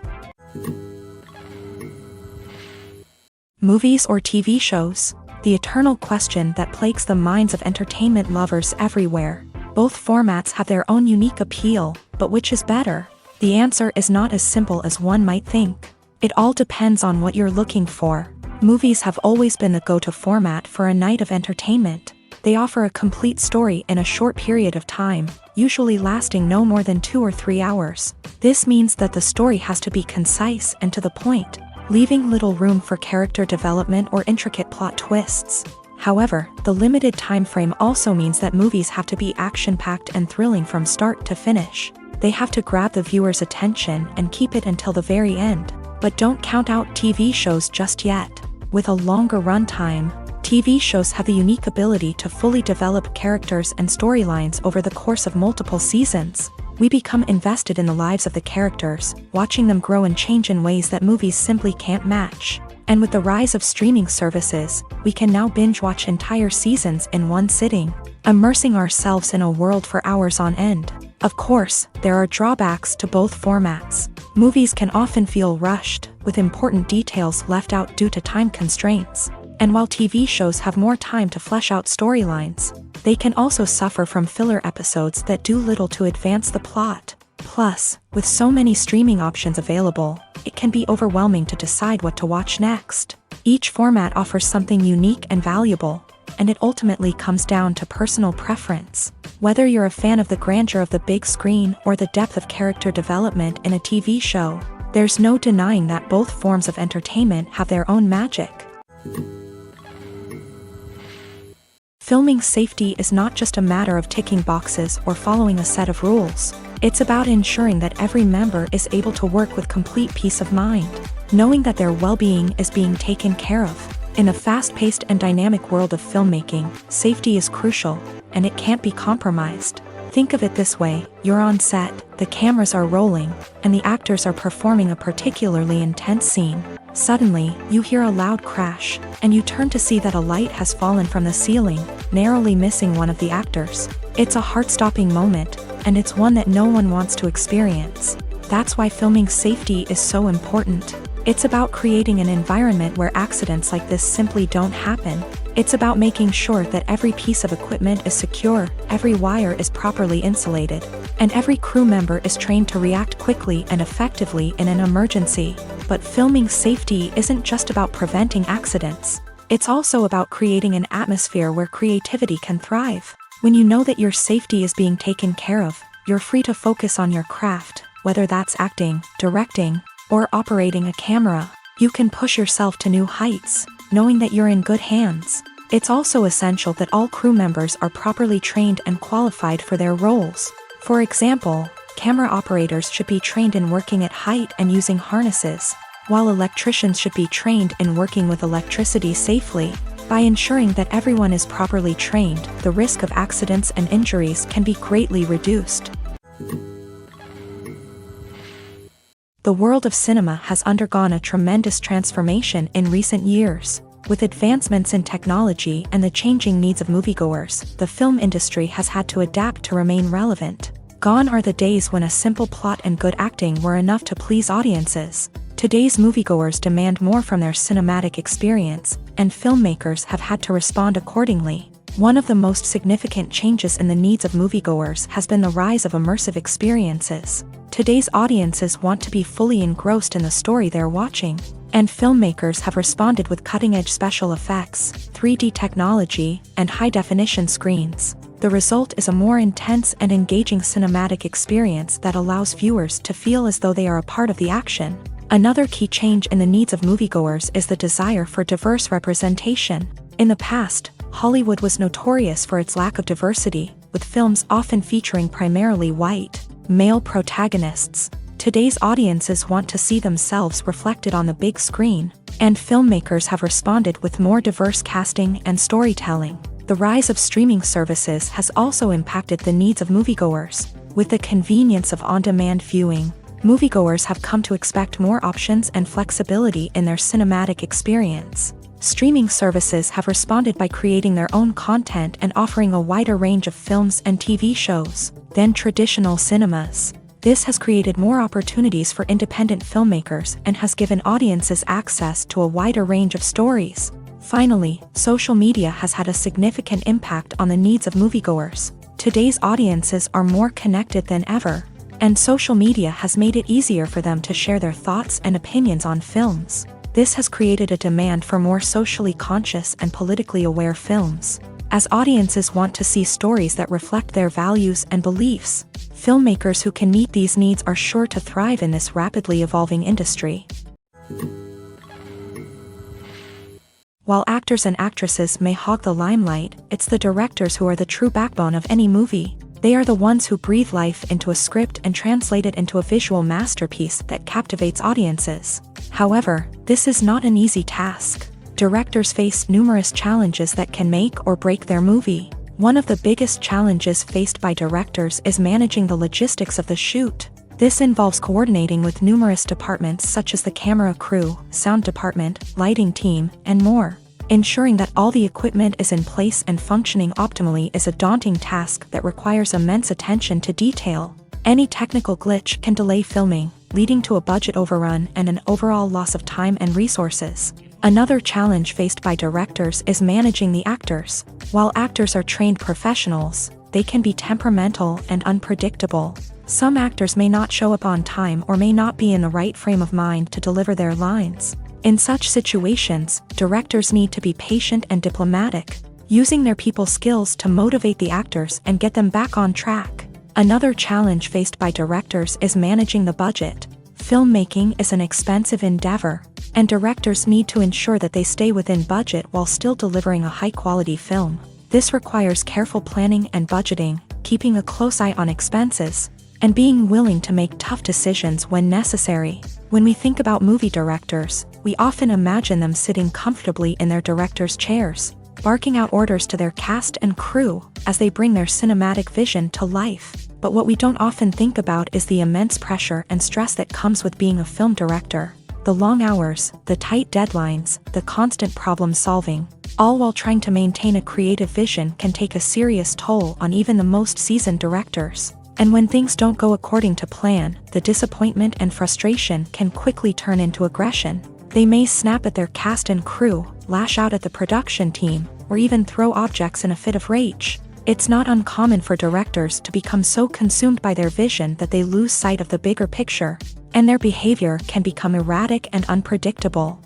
Movies or TV shows? The eternal question that plagues the minds of entertainment lovers everywhere. Both formats have their own unique appeal, but which is better? The answer is not as simple as one might think. It all depends on what you're looking for. Movies have always been the go-to format for a night of entertainment. They offer a complete story in a short period of time, usually lasting no more than 2 or 3 hours. This means that the story has to be concise and to the point, leaving little room for character development or intricate plot twists. However, the limited time frame also means that movies have to be action-packed and thrilling from start to finish. They have to grab the viewer's attention and keep it until the very end. But don't count out TV shows just yet. With a longer runtime, TV shows have the unique ability to fully develop characters and storylines over the course of multiple seasons. We become invested in the lives of the characters, watching them grow and change in ways that movies simply can't match. And with the rise of streaming services, we can now binge-watch entire seasons in one sitting, immersing ourselves in a world for hours on end. Of course, there are drawbacks to both formats. Movies can often feel rushed, with important details left out due to time constraints. And while TV shows have more time to flesh out storylines, they can also suffer from filler episodes that do little to advance the plot. Plus, with so many streaming options available, it can be overwhelming to decide what to watch next. Each format offers something unique and valuable, and it ultimately comes down to personal preference. Whether you're a fan of the grandeur of the big screen or the depth of character development in a TV show, there's no denying that both forms of entertainment have their own magic. Filming safety is not just a matter of ticking boxes or following a set of rules. It's about ensuring that every member is able to work with complete peace of mind, knowing that their well-being is being taken care of. In a fast-paced and dynamic world of filmmaking, safety is crucial, and it can't be compromised. Think of it this way: you're on set, the cameras are rolling, and the actors are performing a particularly intense scene. Suddenly, you hear a loud crash, and you turn to see that a light has fallen from the ceiling, narrowly missing one of the actors. It's a heart-stopping moment, and it's one that no one wants to experience. That's why filming safety is so important. It's about creating an environment where accidents like this simply don't happen. It's about making sure that every piece of equipment is secure, every wire is properly insulated, and every crew member is trained to react quickly and effectively in an emergency. But filming safety isn't just about preventing accidents. It's also about creating an atmosphere where creativity can thrive. When you know that your safety is being taken care of, you're free to focus on your craft, whether that's acting, directing, or operating a camera. You can push yourself to new heights, knowing that you're in good hands. It's also essential that all crew members are properly trained and qualified for their roles. For example, camera operators should be trained in working at height and using harnesses, while electricians should be trained in working with electricity safely. By ensuring that everyone is properly trained, the risk of accidents and injuries can be greatly reduced. The world of cinema has undergone a tremendous transformation in recent years. With advancements in technology and the changing needs of moviegoers, the film industry has had to adapt to remain relevant. Gone are the days when a simple plot and good acting were enough to please audiences. Today's moviegoers demand more from their cinematic experience, and filmmakers have had to respond accordingly. One of the most significant changes in the needs of moviegoers has been the rise of immersive experiences. Today's audiences want to be fully engrossed in the story they're watching, and filmmakers have responded with cutting-edge special effects, 3D technology, and high-definition screens. The result is a more intense and engaging cinematic experience that allows viewers to feel as though they are a part of the action. Another key change in the needs of moviegoers is the desire for diverse representation. In the past, Hollywood was notorious for its lack of diversity, with films often featuring primarily white, male protagonists. Today's audiences want to see themselves reflected on the big screen, and filmmakers have responded with more diverse casting and storytelling. The rise of streaming services has also impacted the needs of moviegoers. With the convenience of on-demand viewing, moviegoers have come to expect more options and flexibility in their cinematic experience. Streaming services have responded by creating their own content and offering a wider range of films and TV shows than traditional cinemas. This has created more opportunities for independent filmmakers and has given audiences access to a wider range of stories. Finally, social media has had a significant impact on the needs of moviegoers. Today's audiences are more connected than ever, and social media has made it easier for them to share their thoughts and opinions on films. This has created a demand for more socially conscious and politically aware films. As audiences want to see stories that reflect their values and beliefs, filmmakers who can meet these needs are sure to thrive in this rapidly evolving industry. While actors and actresses may hog the limelight, it's the directors who are the true backbone of any movie. They are the ones who breathe life into a script and translate it into a visual masterpiece that captivates audiences. However, this is not an easy task. Directors face numerous challenges that can make or break their movie. One of the biggest challenges faced by directors is managing the logistics of the shoot. This involves coordinating with numerous departments such as the camera crew, sound department, lighting team, and more. Ensuring that all the equipment is in place and functioning optimally is a daunting task that requires immense attention to detail. Any technical glitch can delay filming, leading to a budget overrun and an overall loss of time and resources. Another challenge faced by directors is managing the actors. While actors are trained professionals, they can be temperamental and unpredictable. Some actors may not show up on time or may not be in the right frame of mind to deliver their lines. In such situations, directors need to be patient and diplomatic, using their people skills to motivate the actors and get them back on track. Another challenge faced by directors is managing the budget. Filmmaking is an expensive endeavor, and directors need to ensure that they stay within budget while still delivering a high-quality film. This requires careful planning and budgeting, keeping a close eye on expenses, and being willing to make tough decisions when necessary. When we think about movie directors, we often imagine them sitting comfortably in their director's chairs, barking out orders to their cast and crew as they bring their cinematic vision to life. But what we don't often think about is the immense pressure and stress that comes with being a film director. The long hours, the tight deadlines, the constant problem solving, all while trying to maintain a creative vision can take a serious toll on even the most seasoned directors. And when things don't go according to plan, the disappointment and frustration can quickly turn into aggression. They may snap at their cast and crew, lash out at the production team, or even throw objects in a fit of rage. It's not uncommon for directors to become so consumed by their vision that they lose sight of the bigger picture, and their behavior can become erratic and unpredictable.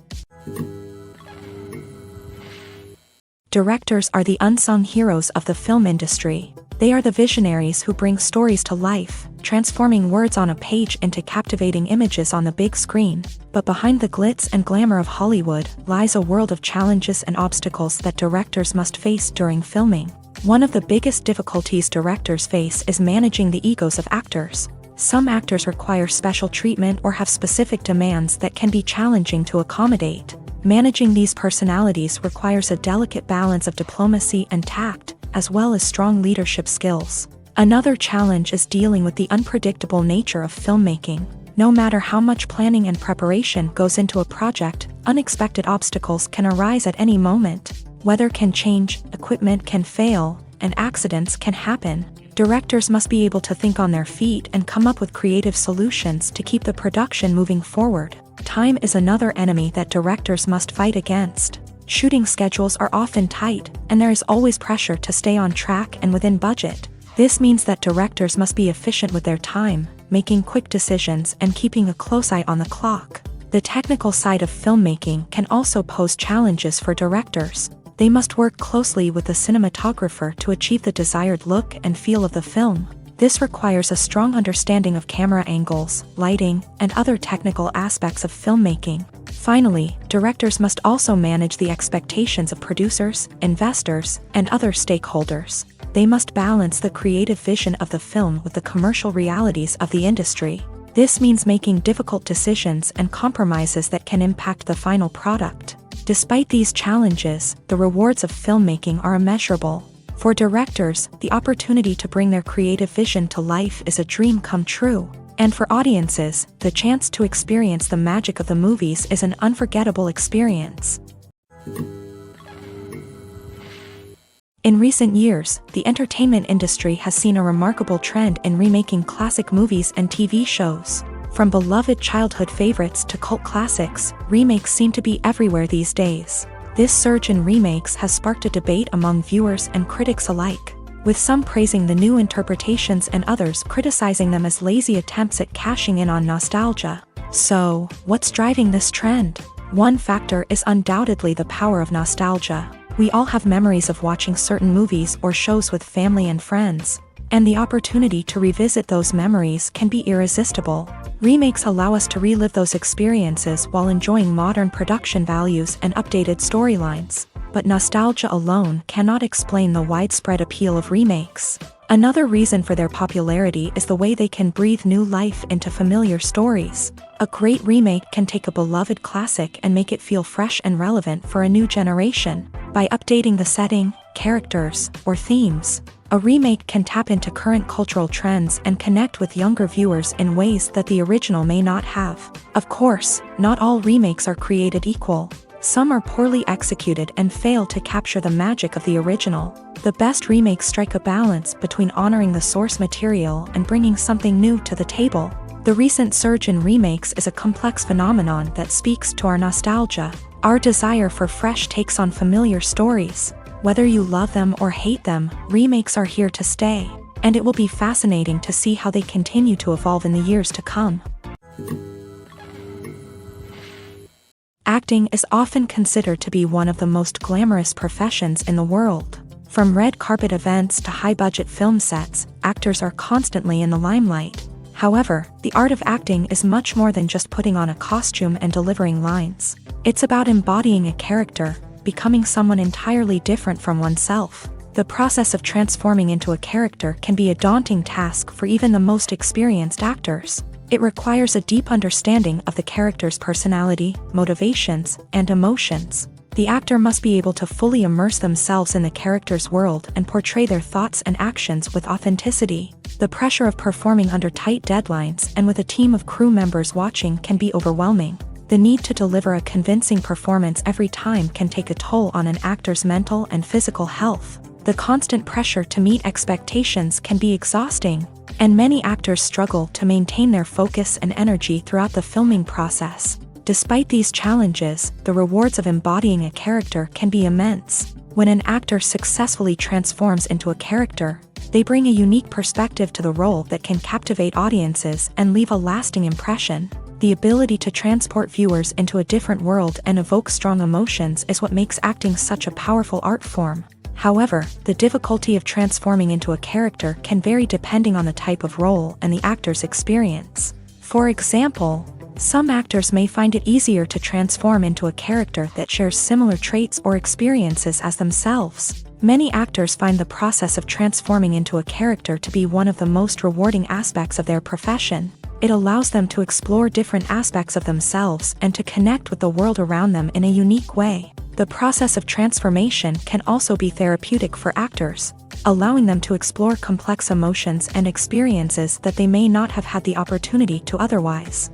Directors are the unsung heroes of the film industry. They are the visionaries who bring stories to life, transforming words on a page into captivating images on the big screen. But behind the glitz and glamour of Hollywood lies a world of challenges and obstacles that directors must face during filming. One of the biggest difficulties directors face is managing the egos of actors. Some actors require special treatment or have specific demands that can be challenging to accommodate. Managing these personalities requires a delicate balance of diplomacy and tact, as well as strong leadership skills. Another challenge is dealing with the unpredictable nature of filmmaking. No matter how much planning and preparation goes into a project, unexpected obstacles can arise at any moment. Weather can change, equipment can fail, and accidents can happen. Directors must be able to think on their feet and come up with creative solutions to keep the production moving forward. Time is another enemy that directors must fight against. Shooting schedules are often tight, and there is always pressure to stay on track and within budget. This means that directors must be efficient with their time, making quick decisions and keeping a close eye on the clock. The technical side of filmmaking can also pose challenges for directors. They must work closely with the cinematographer to achieve the desired look and feel of the film. This requires a strong understanding of camera angles, lighting, and other technical aspects of filmmaking. Finally, directors must also manage the expectations of producers, investors, and other stakeholders. They must balance the creative vision of the film with the commercial realities of the industry. This means making difficult decisions and compromises that can impact the final product. Despite these challenges, the rewards of filmmaking are immeasurable. For directors, the opportunity to bring their creative vision to life is a dream come true. And for audiences, the chance to experience the magic of the movies is an unforgettable experience. In recent years, the entertainment industry has seen a remarkable trend in remaking classic movies and TV shows. From beloved childhood favorites to cult classics, remakes seem to be everywhere these days. This surge in remakes has sparked a debate among viewers and critics alike, with some praising the new interpretations and others criticizing them as lazy attempts at cashing in on nostalgia. So, what's driving this trend? One factor is undoubtedly the power of nostalgia. We all have memories of watching certain movies or shows with family and friends, and the opportunity to revisit those memories can be irresistible. Remakes allow us to relive those experiences while enjoying modern production values and updated storylines. But nostalgia alone cannot explain the widespread appeal of remakes. Another reason for their popularity is the way they can breathe new life into familiar stories. A great remake can take a beloved classic and make it feel fresh and relevant for a new generation. By updating the setting, characters, or themes, a remake can tap into current cultural trends and connect with younger viewers in ways that the original may not have. Of course, not all remakes are created equal. Some are poorly executed and fail to capture the magic of the original. The best remakes strike a balance between honoring the source material and bringing something new to the table. The recent surge in remakes is a complex phenomenon that speaks to our nostalgia, our desire for fresh takes on familiar stories. Whether you love them or hate them, remakes are here to stay, and it will be fascinating to see how they continue to evolve in the years to come. Acting is often considered to be one of the most glamorous professions in the world. From red carpet events to high-budget film sets, actors are constantly in the limelight. However, the art of acting is much more than just putting on a costume and delivering lines. It's about embodying a character, becoming someone entirely different from oneself. The process of transforming into a character can be a daunting task for even the most experienced actors. It requires a deep understanding of the character's personality, motivations, and emotions. The actor must be able to fully immerse themselves in the character's world and portray their thoughts and actions with authenticity. The pressure of performing under tight deadlines and with a team of crew members watching can be overwhelming. The need to deliver a convincing performance every time can take a toll on an actor's mental and physical health. The constant pressure to meet expectations can be exhausting, and many actors struggle to maintain their focus and energy throughout the filming process. Despite these challenges, the rewards of embodying a character can be immense. When an actor successfully transforms into a character, they bring a unique perspective to the role that can captivate audiences and leave a lasting impression. The ability to transport viewers into a different world and evoke strong emotions is what makes acting such a powerful art form. However, the difficulty of transforming into a character can vary depending on the type of role and the actor's experience. For example, some actors may find it easier to transform into a character that shares similar traits or experiences as themselves. Many actors find the process of transforming into a character to be one of the most rewarding aspects of their profession. It allows them to explore different aspects of themselves and to connect with the world around them in a unique way. The process of transformation can also be therapeutic for actors, allowing them to explore complex emotions and experiences that they may not have had the opportunity to otherwise.